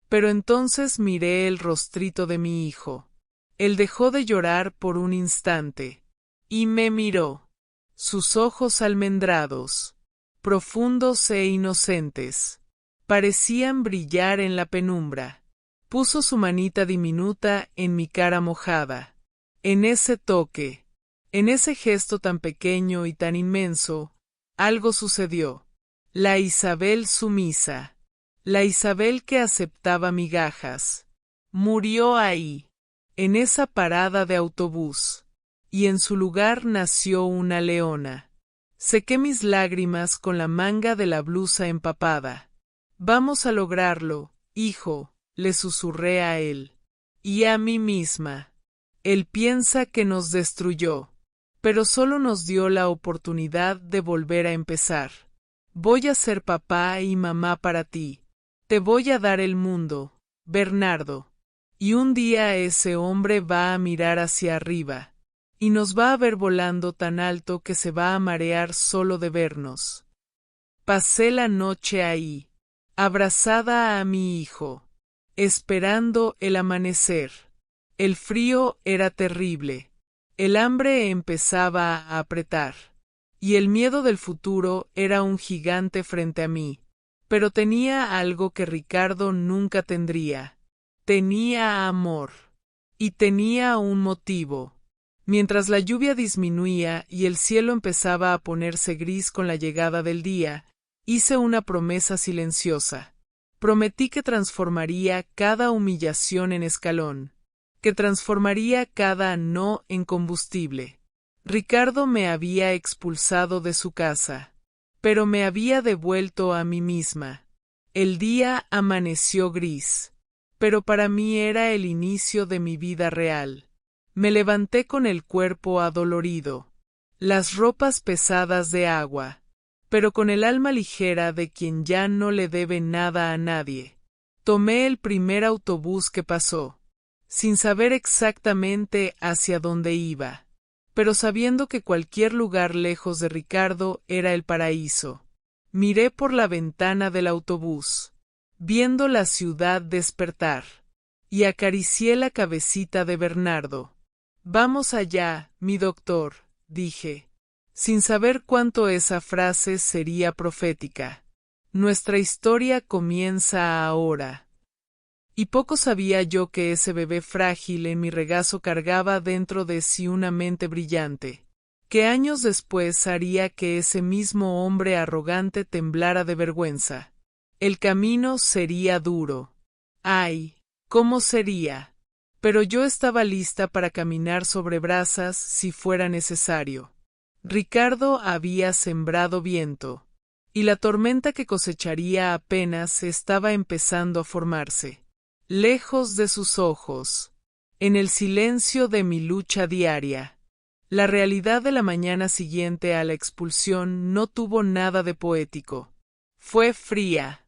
[SPEAKER 1] Pero entonces miré el rostrito de mi hijo. Él dejó de llorar por un instante, y me miró. Sus ojos almendrados, profundos e inocentes. Parecían brillar en la penumbra. Puso su manita diminuta en mi cara mojada. En ese toque, en ese gesto tan pequeño y tan inmenso, algo sucedió. La Isabel sumisa, la Isabel que aceptaba migajas, murió ahí, en esa parada de autobús, y en su lugar nació una leona. Sequé mis lágrimas con la manga de la blusa empapada. Vamos a lograrlo, hijo, le susurré a él. Y a mí misma. Él piensa que nos destruyó, pero solo nos dio la oportunidad de volver a empezar. Voy a ser papá y mamá para ti. Te voy a dar el mundo, Bernardo. Y un día ese hombre va a mirar hacia arriba, y nos va a ver volando tan alto que se va a marear solo de vernos. Pasé la noche ahí, abrazada a mi hijo, esperando el amanecer. El frío era terrible, el hambre empezaba a apretar, y el miedo del futuro era un gigante frente a mí, pero tenía algo que Ricardo nunca tendría. Tenía amor. Y tenía un motivo. Mientras la lluvia disminuía y el cielo empezaba a ponerse gris con la llegada del día, hice una promesa silenciosa. Prometí que transformaría cada humillación en escalón, que transformaría cada no en combustible. Ricardo me había expulsado de su casa, pero me había devuelto a mí misma. El día amaneció gris. Pero para mí era el inicio de mi vida real. Me levanté con el cuerpo adolorido, las ropas pesadas de agua, pero con el alma ligera de quien ya no le debe nada a nadie. Tomé el primer autobús que pasó, sin saber exactamente hacia dónde iba, pero sabiendo que cualquier lugar lejos de Ricardo era el paraíso. Miré por la ventana del autobús, viendo la ciudad despertar, y acaricié la cabecita de Bernardo. Vamos allá, mi doctor, dije, sin saber cuánto esa frase sería profética. Nuestra historia comienza ahora. Y poco sabía yo que ese bebé frágil en mi regazo cargaba dentro de sí una mente brillante, que años después haría que ese mismo hombre arrogante temblara de vergüenza. El camino sería duro. ¡Ay! ¿Cómo sería? Pero yo estaba lista para caminar sobre brasas si fuera necesario. Ricardo había sembrado viento, y la tormenta que cosecharía apenas estaba empezando a formarse. Lejos de sus ojos, en el silencio de mi lucha diaria. La realidad de la mañana siguiente a la expulsión no tuvo nada de poético. Fue fría.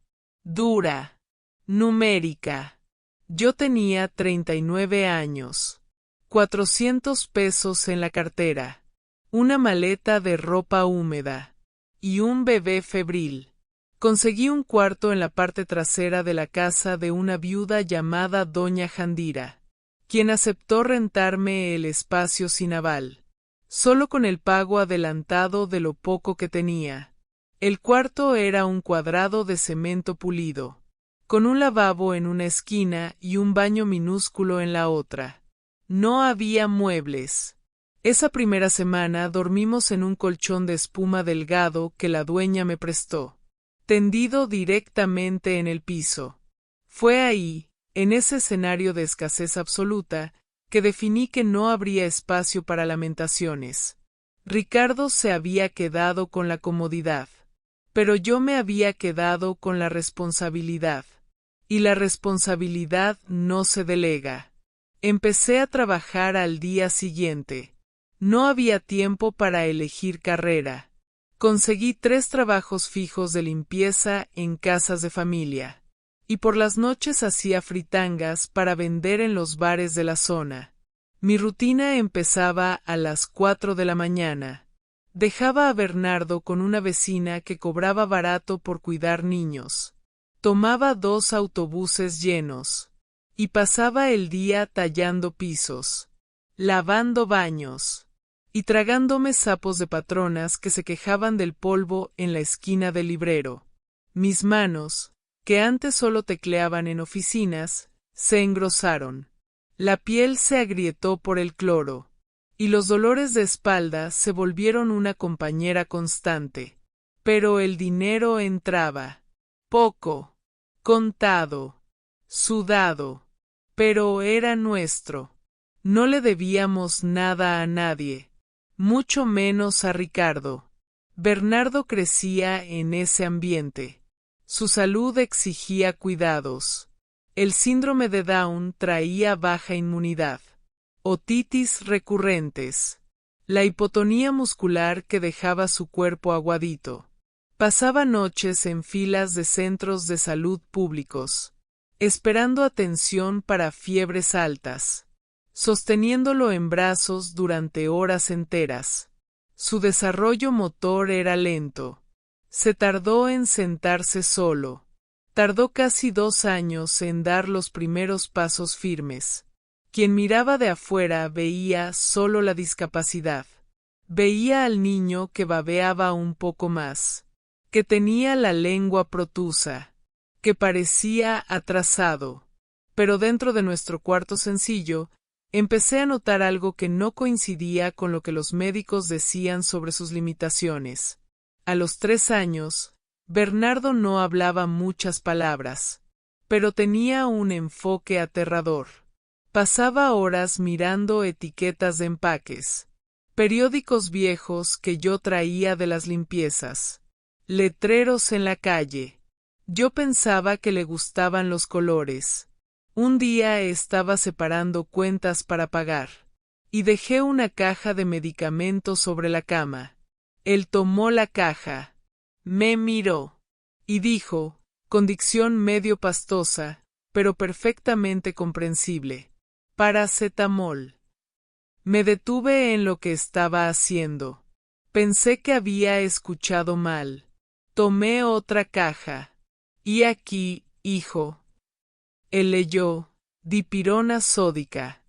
[SPEAKER 1] Dura, numérica. Yo tenía 39 años, 400 pesos en la cartera, una maleta de ropa húmeda y un bebé febril. Conseguí un cuarto en la parte trasera de la casa de una viuda llamada Doña Jandira, quien aceptó rentarme el espacio sin aval, solo con el pago adelantado de lo poco que tenía. El cuarto era un cuadrado de cemento pulido, con un lavabo en una esquina y un baño minúsculo en la otra. No había muebles. Esa primera semana dormimos en un colchón de espuma delgado que la dueña me prestó, tendido directamente en el piso. Fue ahí, en ese escenario de escasez absoluta, que definí que no habría espacio para lamentaciones. Ricardo se había quedado con la comodidad, pero yo me había quedado con la responsabilidad. Y la responsabilidad no se delega. Empecé a trabajar al día siguiente. No había tiempo para elegir carrera. Conseguí 3 trabajos fijos de limpieza en casas de familia. Y por las noches hacía fritangas para vender en los bares de la zona. Mi rutina empezaba a las 4 de la mañana. Dejaba a Bernardo con una vecina que cobraba barato por cuidar niños. Tomaba 2 autobuses llenos. Y pasaba el día tallando pisos, lavando baños y tragándome sapos de patronas que se quejaban del polvo en la esquina del librero. Mis manos, que antes solo tecleaban en oficinas, se engrosaron. La piel se agrietó por el cloro, y los dolores de espalda se volvieron una compañera constante. Pero el dinero entraba. Poco, contado, sudado, pero era nuestro. No le debíamos nada a nadie, mucho menos a Ricardo. Bernardo crecía en ese ambiente. Su salud exigía cuidados. El síndrome de Down traía baja inmunidad, otitis recurrentes, la hipotonía muscular que dejaba su cuerpo aguadito. Pasaba noches en filas de centros de salud públicos, esperando atención para fiebres altas, sosteniéndolo en brazos durante horas enteras. Su desarrollo motor era lento. Se tardó en sentarse solo. Tardó casi 2 años en dar los primeros pasos firmes. Quien miraba de afuera veía solo la discapacidad. Veía al niño que babeaba un poco más, que tenía la lengua protusa, que parecía atrasado. Pero dentro de nuestro cuarto sencillo, empecé a notar algo que no coincidía con lo que los médicos decían sobre sus limitaciones. A los 3 años, Bernardo no hablaba muchas palabras, pero tenía un enfoque aterrador. Pasaba horas mirando etiquetas de empaques, periódicos viejos que yo traía de las limpiezas, letreros en la calle. Yo pensaba que le gustaban los colores. Un día estaba separando cuentas para pagar, y dejé una caja de medicamentos sobre la cama. Él tomó la caja. Me miró y dijo, con dicción medio pastosa, pero perfectamente comprensible: paracetamol. Me detuve en lo que estaba haciendo. Pensé que había escuchado mal. Tomé otra caja. Y aquí, hijo. Él leyó: dipirona sódica.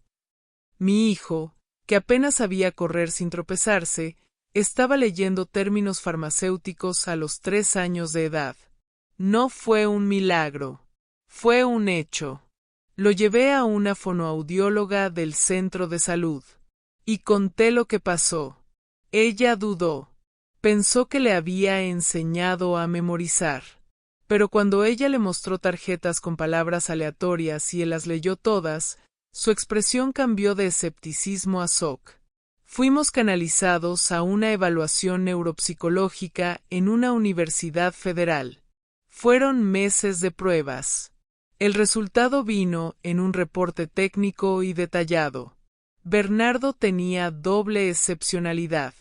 [SPEAKER 1] Mi hijo, que apenas sabía correr sin tropezarse, estaba leyendo términos farmacéuticos a los 3 años de edad. No fue un milagro. Fue un hecho. Lo llevé a una fonoaudióloga del centro de salud. Y conté lo que pasó. Ella dudó. Pensó que le había enseñado a memorizar. Pero cuando ella le mostró tarjetas con palabras aleatorias y él las leyó todas, su expresión cambió de escepticismo a shock. Fuimos canalizados a una evaluación neuropsicológica en una universidad federal. Fueron meses de pruebas. El resultado vino en un reporte técnico y detallado. Bernardo tenía doble excepcionalidad.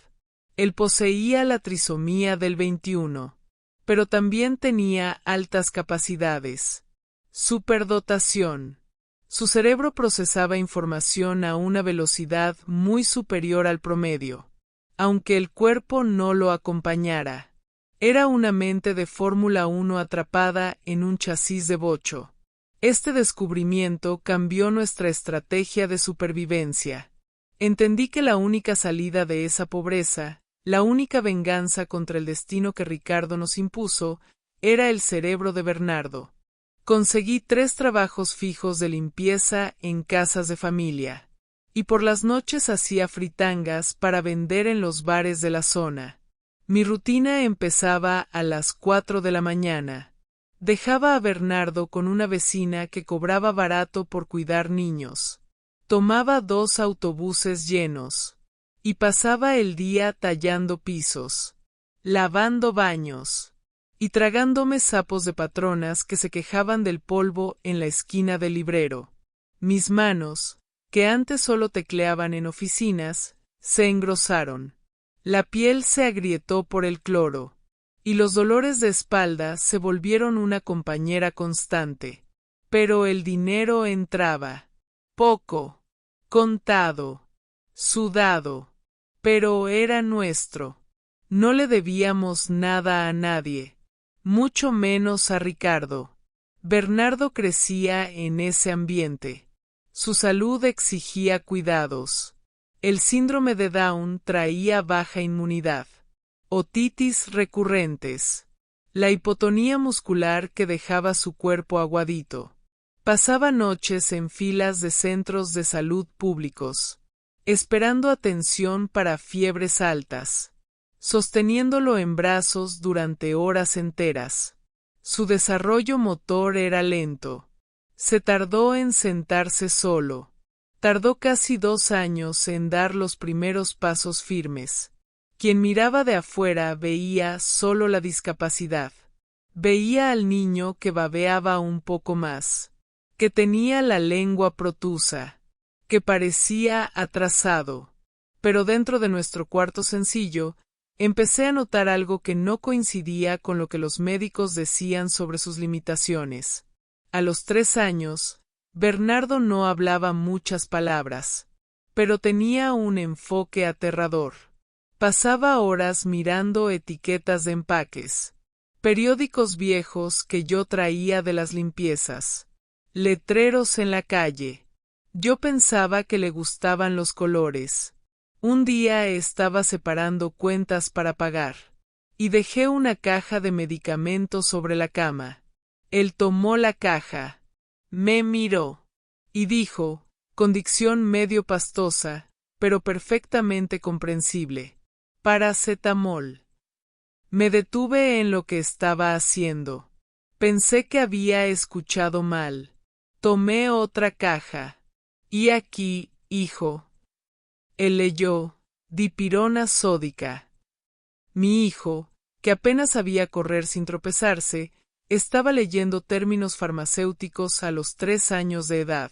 [SPEAKER 1] Él poseía la trisomía del 21, pero también tenía altas capacidades. Superdotación. Su cerebro procesaba información a una velocidad muy superior al promedio, aunque el cuerpo no lo acompañara. Era una mente de Fórmula 1 atrapada en un chasis de bocho. Este descubrimiento cambió nuestra estrategia de supervivencia. Entendí que la única salida de esa pobreza, la única venganza contra el destino que Ricardo nos impuso, era el cerebro de Bernardo. Conseguí 3 trabajos fijos de limpieza en casas de familia, y por las noches hacía fritangas para vender en los bares de la zona. Mi rutina empezaba a las 4 de la mañana. Dejaba a Bernardo con una vecina que cobraba barato por cuidar niños. Tomaba 2 autobuses llenos, y pasaba el día tallando pisos, lavando baños, y tragándome sapos de patronas que se quejaban del polvo en la esquina del librero. Mis manos, que antes solo tecleaban en oficinas, se engrosaron. La piel se agrietó por el cloro, y los dolores de espalda se volvieron una compañera constante. Pero el dinero entraba. Poco, contado, sudado, pero era nuestro. No le debíamos nada a nadie, mucho menos a Ricardo. Bernardo crecía en ese ambiente. Su salud exigía cuidados. El síndrome de Down traía baja inmunidad, otitis recurrentes, la hipotonía muscular que dejaba su cuerpo aguadito. Pasaba noches en filas de centros de salud públicos, esperando atención para fiebres altas, sosteniéndolo en brazos durante horas enteras. Su desarrollo motor era lento. Se tardó en sentarse solo. Tardó casi 2 años en dar los primeros pasos firmes. Quien miraba de afuera veía solo la discapacidad. Veía al niño que babeaba un poco más, que tenía la lengua protusa, que parecía atrasado. Pero dentro de nuestro cuarto sencillo, empecé a notar algo que no coincidía con lo que los médicos decían sobre sus limitaciones. A los 3 años, Bernardo no hablaba muchas palabras, pero tenía un enfoque aterrador. Pasaba horas mirando etiquetas de empaques, periódicos viejos que yo traía de las limpiezas, letreros en la calle. Yo pensaba que le gustaban los colores. Un día estaba separando cuentas para pagar, y dejé una caja de medicamentos sobre la cama. Él tomó la caja, me miró, y dijo, con dicción medio pastosa, pero perfectamente comprensible: paracetamol. Me detuve en lo que estaba haciendo. Pensé que había escuchado mal. Tomé otra caja. Y aquí, hijo. Él leyó: dipirona sódica. Mi hijo, que apenas sabía correr sin tropezarse, estaba leyendo términos farmacéuticos a los 3 años de edad.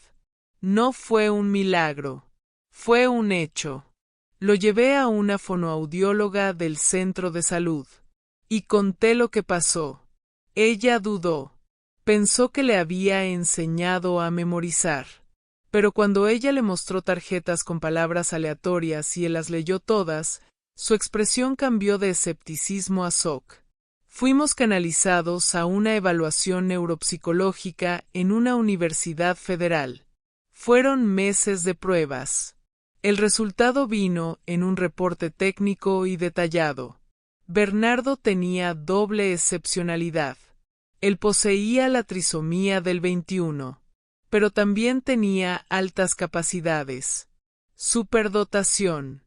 [SPEAKER 1] No fue un milagro. Fue un hecho. Lo llevé a una fonoaudióloga del centro de salud. Y conté lo que pasó. Ella dudó. Pensó que le había enseñado a memorizar. Pero cuando ella le mostró tarjetas con palabras aleatorias y él las leyó todas, su expresión cambió de escepticismo a shock. Fuimos canalizados a una evaluación neuropsicológica en una universidad federal. Fueron meses de pruebas. El resultado vino en un reporte técnico y detallado. Bernardo tenía doble excepcionalidad. Él poseía la trisomía del 21. Pero también tenía altas capacidades. Superdotación.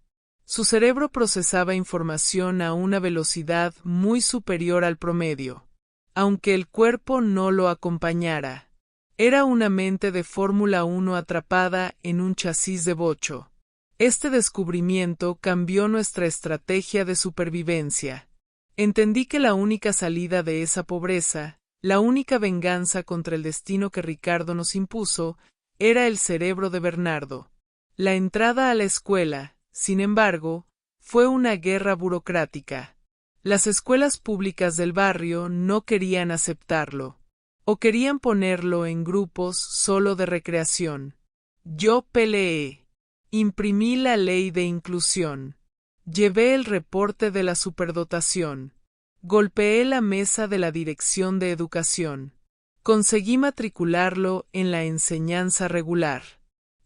[SPEAKER 1] Su cerebro procesaba información a una velocidad muy superior al promedio, aunque el cuerpo no lo acompañara. Era una mente de Fórmula 1 atrapada en un chasis de bocho. Este descubrimiento cambió nuestra estrategia de supervivencia. Entendí que la única salida de esa pobreza, la única venganza contra el destino que Ricardo nos impuso, era el cerebro de Bernardo. La entrada a la escuela, sin embargo, fue una guerra burocrática. Las escuelas públicas del barrio no querían aceptarlo, o querían ponerlo en grupos solo de recreación. Yo peleé. Imprimí la ley de inclusión. Llevé el reporte de la superdotación. Golpeé la mesa de la Dirección de Educación. Conseguí matricularlo en la enseñanza regular.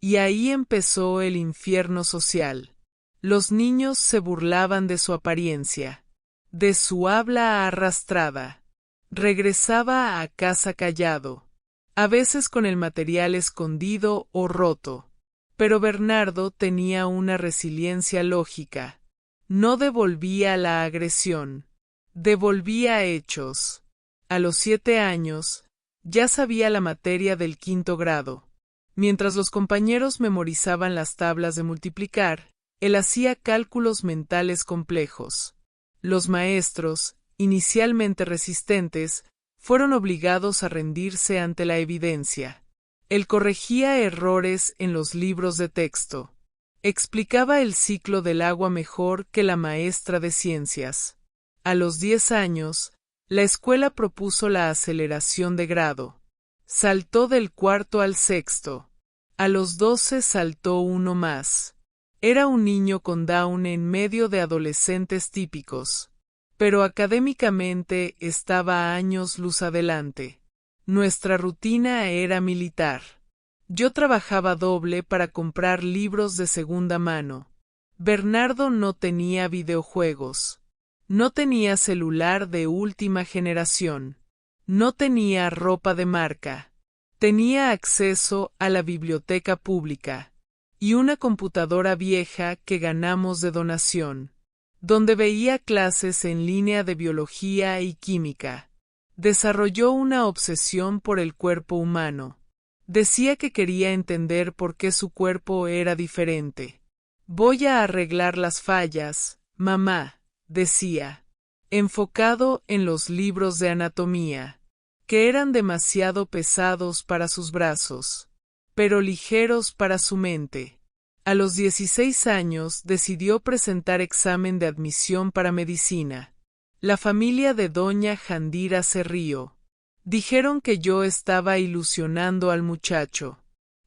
[SPEAKER 1] Y ahí empezó el infierno social. Los niños se burlaban de su apariencia, de su habla arrastrada. Regresaba a casa callado, a veces con el material escondido o roto. Pero Bernardo tenía una resiliencia lógica. No devolvía la agresión. Devolvía hechos. A los 7 años, ya sabía la materia del 5º grado. Mientras los compañeros memorizaban las tablas de multiplicar, él hacía cálculos mentales complejos. Los maestros, inicialmente resistentes, fueron obligados a rendirse ante la evidencia. Él corregía errores en los libros de texto. Explicaba el ciclo del agua mejor que la maestra de ciencias. A los 10 años, la escuela propuso la aceleración de grado. Saltó del 4º al 6º. A los 12 saltó uno más. Era un niño con Down en medio de adolescentes típicos. Pero académicamente estaba a años luz adelante. Nuestra rutina era militar. Yo trabajaba doble para comprar libros de segunda mano. Bernardo no tenía videojuegos. No tenía celular de última generación. No tenía ropa de marca. Tenía acceso a la biblioteca pública y una computadora vieja que ganamos de donación, donde veía clases en línea de biología y química. Desarrolló una obsesión por el cuerpo humano. Decía que quería entender por qué su cuerpo era diferente. Voy a arreglar las fallas, mamá, decía, enfocado en los libros de anatomía, que eran demasiado pesados para sus brazos, pero ligeros para su mente. A los 16 años decidió presentar examen de admisión para medicina. La familia de doña Jandira se rió. Dijeron que yo estaba ilusionando al muchacho,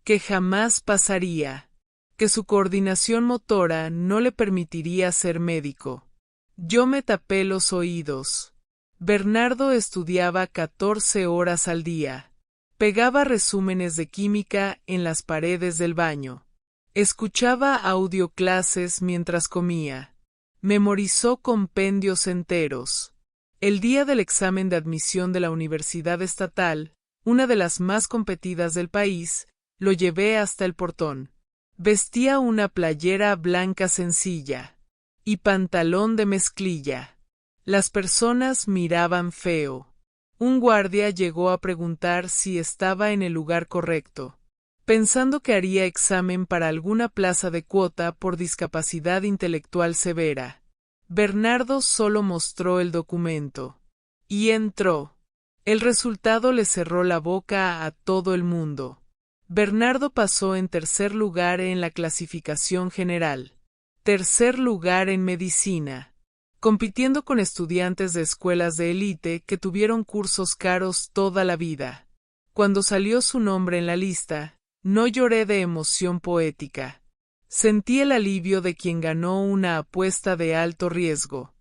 [SPEAKER 1] que jamás pasaría, que su coordinación motora no le permitiría ser médico. Yo me tapé los oídos. Bernardo estudiaba 14 horas al día. Pegaba resúmenes de química en las paredes del baño. Escuchaba audioclases mientras comía. Memorizó compendios enteros. El día del examen de admisión de la Universidad Estatal, una de las más competidas del país, lo llevé hasta el portón. Vestía una playera blanca sencilla y pantalón de mezclilla. Las personas miraban feo. Un guardia llegó a preguntar si estaba en el lugar correcto, pensando que haría examen para alguna plaza de cuota por discapacidad intelectual severa. Bernardo solo mostró el documento. Y entró. El resultado le cerró la boca a todo el mundo. Bernardo pasó en tercer lugar en la clasificación general. Tercer lugar en medicina. Compitiendo con estudiantes de escuelas de élite que tuvieron cursos caros toda la vida. Cuando salió su nombre en la lista, no lloré de emoción poética. Sentí el alivio de quien ganó una apuesta de alto riesgo.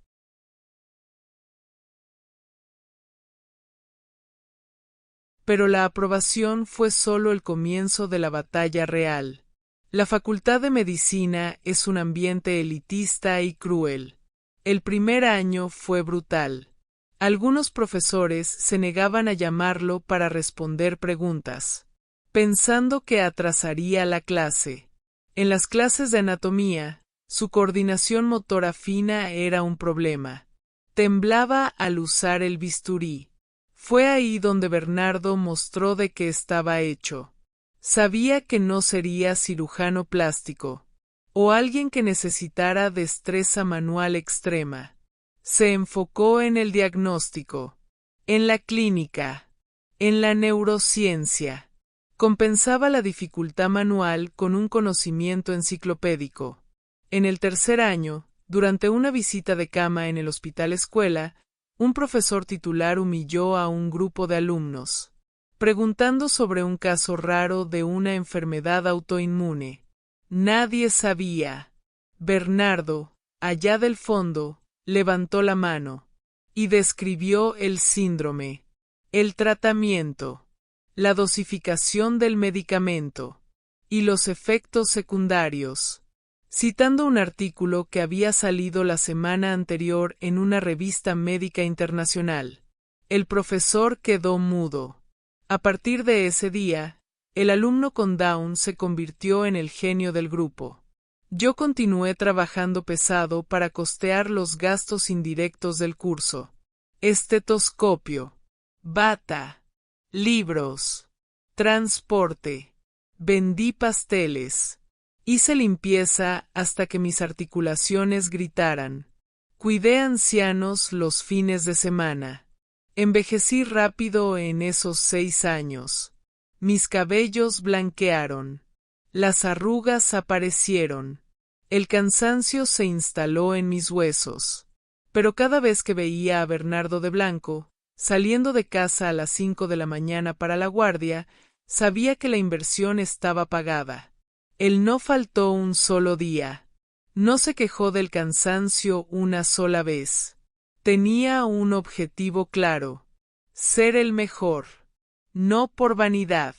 [SPEAKER 1] Pero la aprobación fue solo el comienzo de la batalla real. La Facultad de Medicina es un ambiente elitista y cruel. El primer año fue brutal. Algunos profesores se negaban a llamarlo para responder preguntas, pensando que atrasaría la clase. En las clases de anatomía, su coordinación motora fina era un problema. Temblaba al usar el bisturí. Fue ahí donde Bernardo mostró de qué estaba hecho. Sabía que no sería cirujano plástico, o alguien que necesitara destreza manual extrema. Se enfocó en el diagnóstico, en la clínica, en la neurociencia. Compensaba la dificultad manual con un conocimiento enciclopédico. En el tercer año, durante una visita de cama en el hospital escuela, un profesor titular humilló a un grupo de alumnos, preguntando sobre un caso raro de una enfermedad autoinmune. Nadie sabía. Bernardo, allá del fondo, levantó la mano y describió el síndrome, el tratamiento, la dosificación del medicamento y los efectos secundarios, citando un artículo que había salido la semana anterior en una revista médica internacional. El profesor quedó mudo. A partir de ese día, el alumno con Down se convirtió en el genio del grupo. Yo continué trabajando pesado para costear los gastos indirectos del curso. Estetoscopio, bata, libros, transporte. Vendí pasteles. Hice limpieza hasta que mis articulaciones gritaran. Cuidé ancianos los fines de semana. Envejecí rápido en esos 6 años. Mis cabellos blanquearon. Las arrugas aparecieron. El cansancio se instaló en mis huesos. Pero cada vez que veía a Bernardo de blanco, saliendo de casa a las 5 de la mañana para la guardia, sabía que la inversión estaba pagada. Él no faltó un solo día. No se quejó del cansancio una sola vez. Tenía un objetivo claro: ser el mejor. No por vanidad.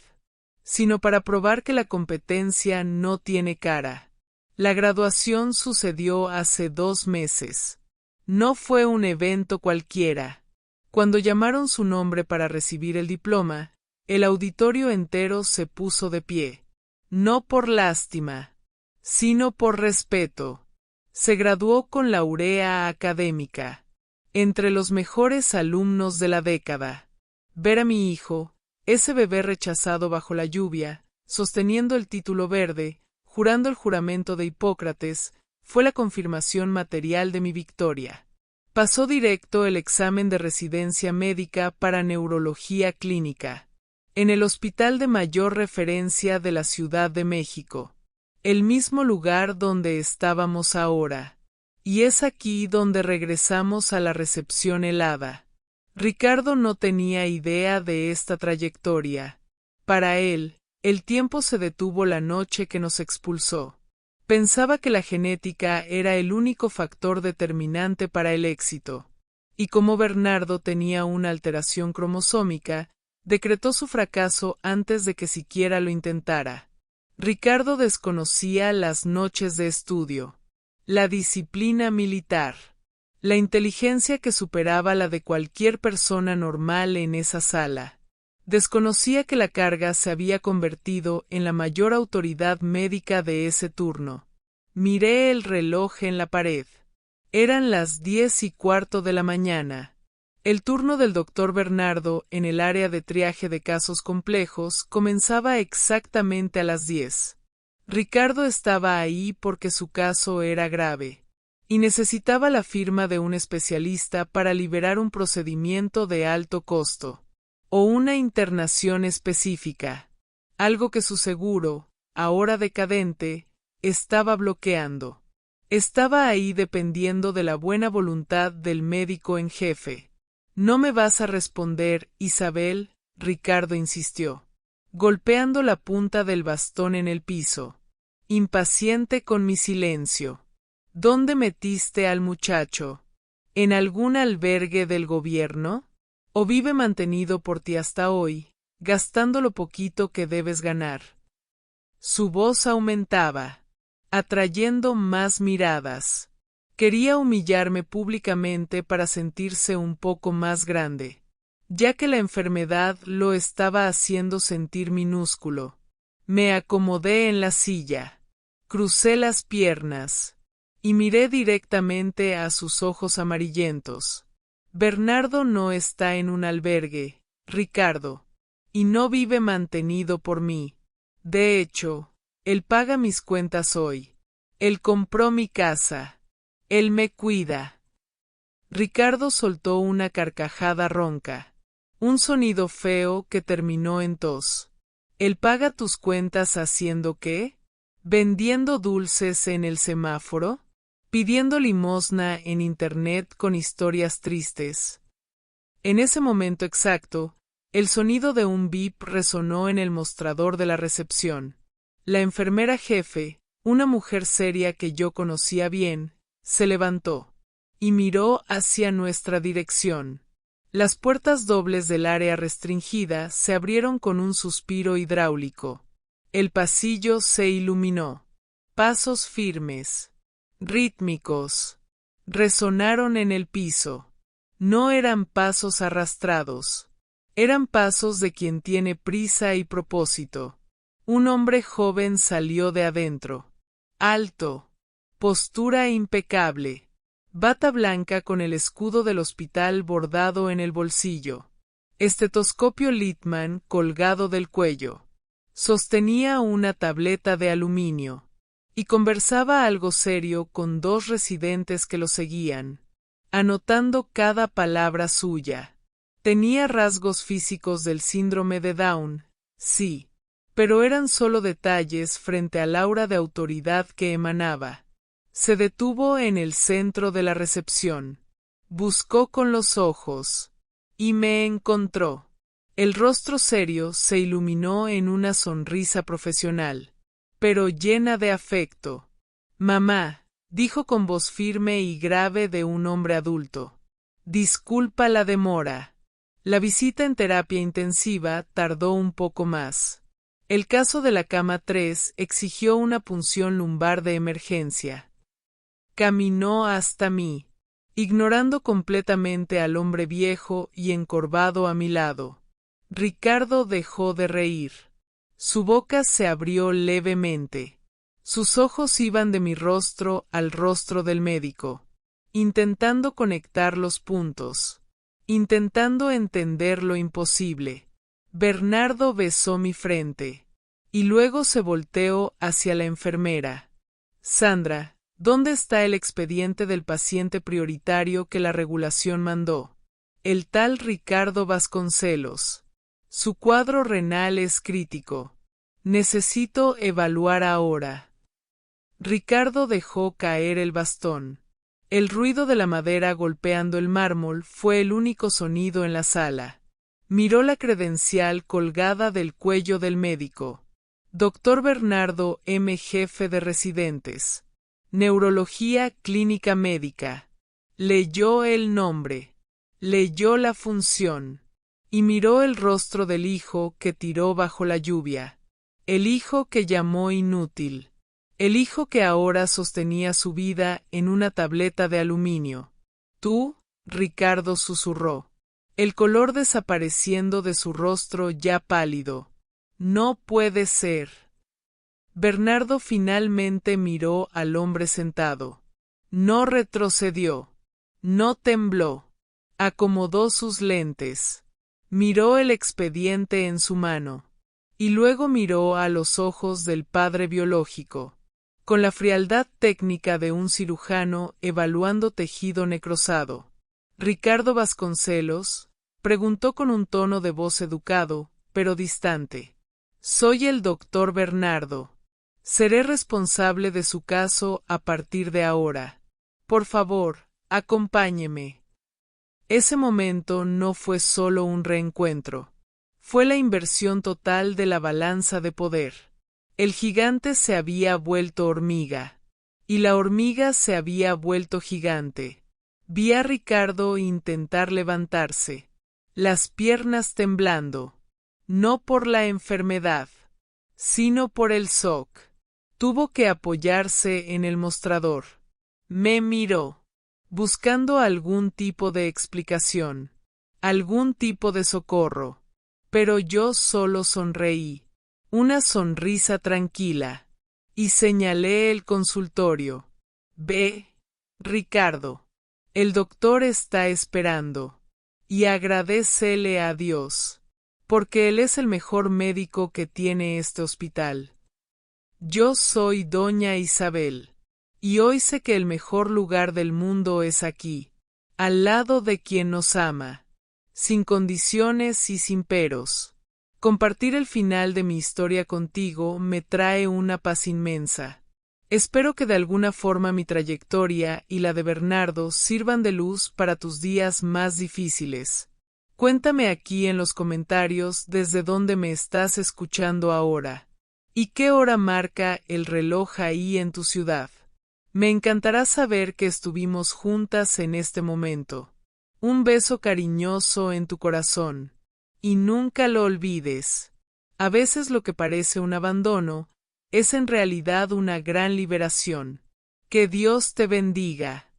[SPEAKER 1] sino para probar que la competencia no tiene cara. La graduación sucedió hace 2 meses. No fue un evento cualquiera. Cuando llamaron su nombre para recibir el diploma, el auditorio entero se puso de pie. No por lástima, sino por respeto. Se graduó con laurea académica. Entre los mejores alumnos de la década. Ver a mi hijo, ese bebé rechazado bajo la lluvia, sosteniendo el título verde, jurando el juramento de Hipócrates, fue la confirmación material de mi victoria. Pasó directo el examen de residencia médica para neurología clínica, en el hospital de mayor referencia de la Ciudad de México, el mismo lugar donde estábamos ahora. Y es aquí donde regresamos a la recepción helada. Ricardo no tenía idea de esta trayectoria. Para él, el tiempo se detuvo la noche que nos expulsó. Pensaba que la genética era el único factor determinante para el éxito. Y como Bernardo tenía una alteración cromosómica, decretó su fracaso antes de que siquiera lo intentara. Ricardo desconocía las noches de estudio. La disciplina militar. La inteligencia que superaba la de cualquier persona normal en esa sala. Desconocía que la carga se había convertido en la mayor autoridad médica de ese turno. Miré el reloj en la pared. Eran las 10:15 de la mañana. El turno del doctor Bernardo en el área de triaje de casos complejos comenzaba exactamente a las 10. Ricardo estaba ahí porque su caso era grave, y necesitaba la firma de un especialista para liberar un procedimiento de alto costo, o una internación específica, algo que su seguro, ahora decadente, estaba bloqueando. Estaba ahí dependiendo de la buena voluntad del médico en jefe. «No me vas a responder, Isabel», Ricardo insistió, golpeando la punta del bastón en el piso, impaciente con mi silencio. «¿Dónde metiste al muchacho? ¿En algún albergue del gobierno? ¿O vive mantenido por ti hasta hoy, gastando lo poquito que debes ganar?» Su voz aumentaba, atrayendo más miradas. Quería humillarme públicamente para sentirse un poco más grande, ya que la enfermedad lo estaba haciendo sentir minúsculo. Me acomodé en la silla, crucé las piernas, y miré directamente a sus ojos amarillentos. «Bernardo no está en un albergue, Ricardo, y no vive mantenido por mí. De hecho, él paga mis cuentas hoy. Él compró mi casa. Él me cuida». Ricardo soltó una carcajada ronca, un sonido feo que terminó en tos. «¿Él paga tus cuentas haciendo qué? ¿Vendiendo dulces en el semáforo? ¿Pidiendo limosna en internet con historias tristes?» En ese momento exacto, el sonido de un bip resonó en el mostrador de la recepción. La enfermera jefe, una mujer seria que yo conocía bien, se levantó y miró hacia nuestra dirección. Las puertas dobles del área restringida se abrieron con un suspiro hidráulico. El pasillo se iluminó. Pasos firmes, rítmicos, resonaron en el piso. No eran pasos arrastrados. Eran pasos de quien tiene prisa y propósito. Un hombre joven salió de adentro. Alto, postura impecable, bata blanca con el escudo del hospital bordado en el bolsillo, estetoscopio Littmann colgado del cuello. Sostenía una tableta de aluminio, y conversaba algo serio con 2 residentes que lo seguían, anotando cada palabra suya. Tenía rasgos físicos del síndrome de Down, sí, pero eran solo detalles frente al aura de autoridad que emanaba. Se detuvo en el centro de la recepción. Buscó con los ojos. Y me encontró. El rostro serio se iluminó en una sonrisa profesional, pero llena de afecto. «Mamá», dijo con voz firme y grave de un hombre adulto. «Disculpa la demora. La visita en terapia intensiva tardó un poco más. El caso de la cama 3 exigió una punción lumbar de emergencia. Caminó hasta mí, ignorando completamente al hombre viejo y encorvado a mi lado. Ricardo dejó de reír. Su boca se abrió levemente. Sus ojos iban de mi rostro al rostro del médico, intentando conectar los puntos, intentando entender lo imposible. Bernardo besó mi frente, y luego se volteó hacia la enfermera. Sandra, ¿dónde está el expediente del paciente prioritario que la regulación mandó? El tal Ricardo Vasconcelos. Su cuadro renal es crítico. Necesito evaluar ahora. Ricardo dejó caer el bastón. El ruido de la madera golpeando el mármol fue el único sonido en la sala. Miró la credencial colgada del cuello del médico. Dr. Bernardo M. Jefe de residentes. Neurología clínica médica. Leyó el nombre. Leyó la función. Y miró el rostro del hijo que tiró bajo la lluvia. El hijo que llamó inútil. El hijo que ahora sostenía su vida en una tableta de aluminio. Tú, Ricardo susurró. El color desapareciendo de su rostro ya pálido. No puede ser. Bernardo finalmente miró al hombre sentado. No retrocedió. No tembló. Acomodó sus lentes. Miró el expediente en su mano. Y luego miró a los ojos del padre biológico, con la frialdad técnica de un cirujano evaluando tejido necrosado. Ricardo Vasconcelos preguntó con un tono de voz educado, pero distante. Soy el doctor Bernardo. Seré responsable de su caso a partir de ahora. Por favor, acompáñeme. Ese momento no fue solo un reencuentro. Fue la inversión total de la balanza de poder. El gigante se había vuelto hormiga. Y la hormiga se había vuelto gigante. Vi a Ricardo intentar levantarse. Las piernas temblando. No por la enfermedad, sino por el shock. Tuvo que apoyarse en el mostrador. Me miró, buscando algún tipo de explicación, algún tipo de socorro. Pero yo solo sonreí, una sonrisa tranquila, y señalé el consultorio. Ve, Ricardo, el doctor está esperando, y agradécele a Dios, porque él es el mejor médico que tiene este hospital. Yo soy doña Isabel, y hoy sé que el mejor lugar del mundo es aquí, al lado de quien nos ama. Sin condiciones y sin peros. Compartir el final de mi historia contigo me trae una paz inmensa. Espero que de alguna forma mi trayectoria y la de Bernardo sirvan de luz para tus días más difíciles. Cuéntame aquí en los comentarios desde dónde me estás escuchando ahora. ¿Y qué hora marca el reloj ahí en tu ciudad? Me encantará saber que estuvimos juntas en este momento. Un beso cariñoso en tu corazón. Y nunca lo olvides. A veces lo que parece un abandono es en realidad una gran liberación. Que Dios te bendiga.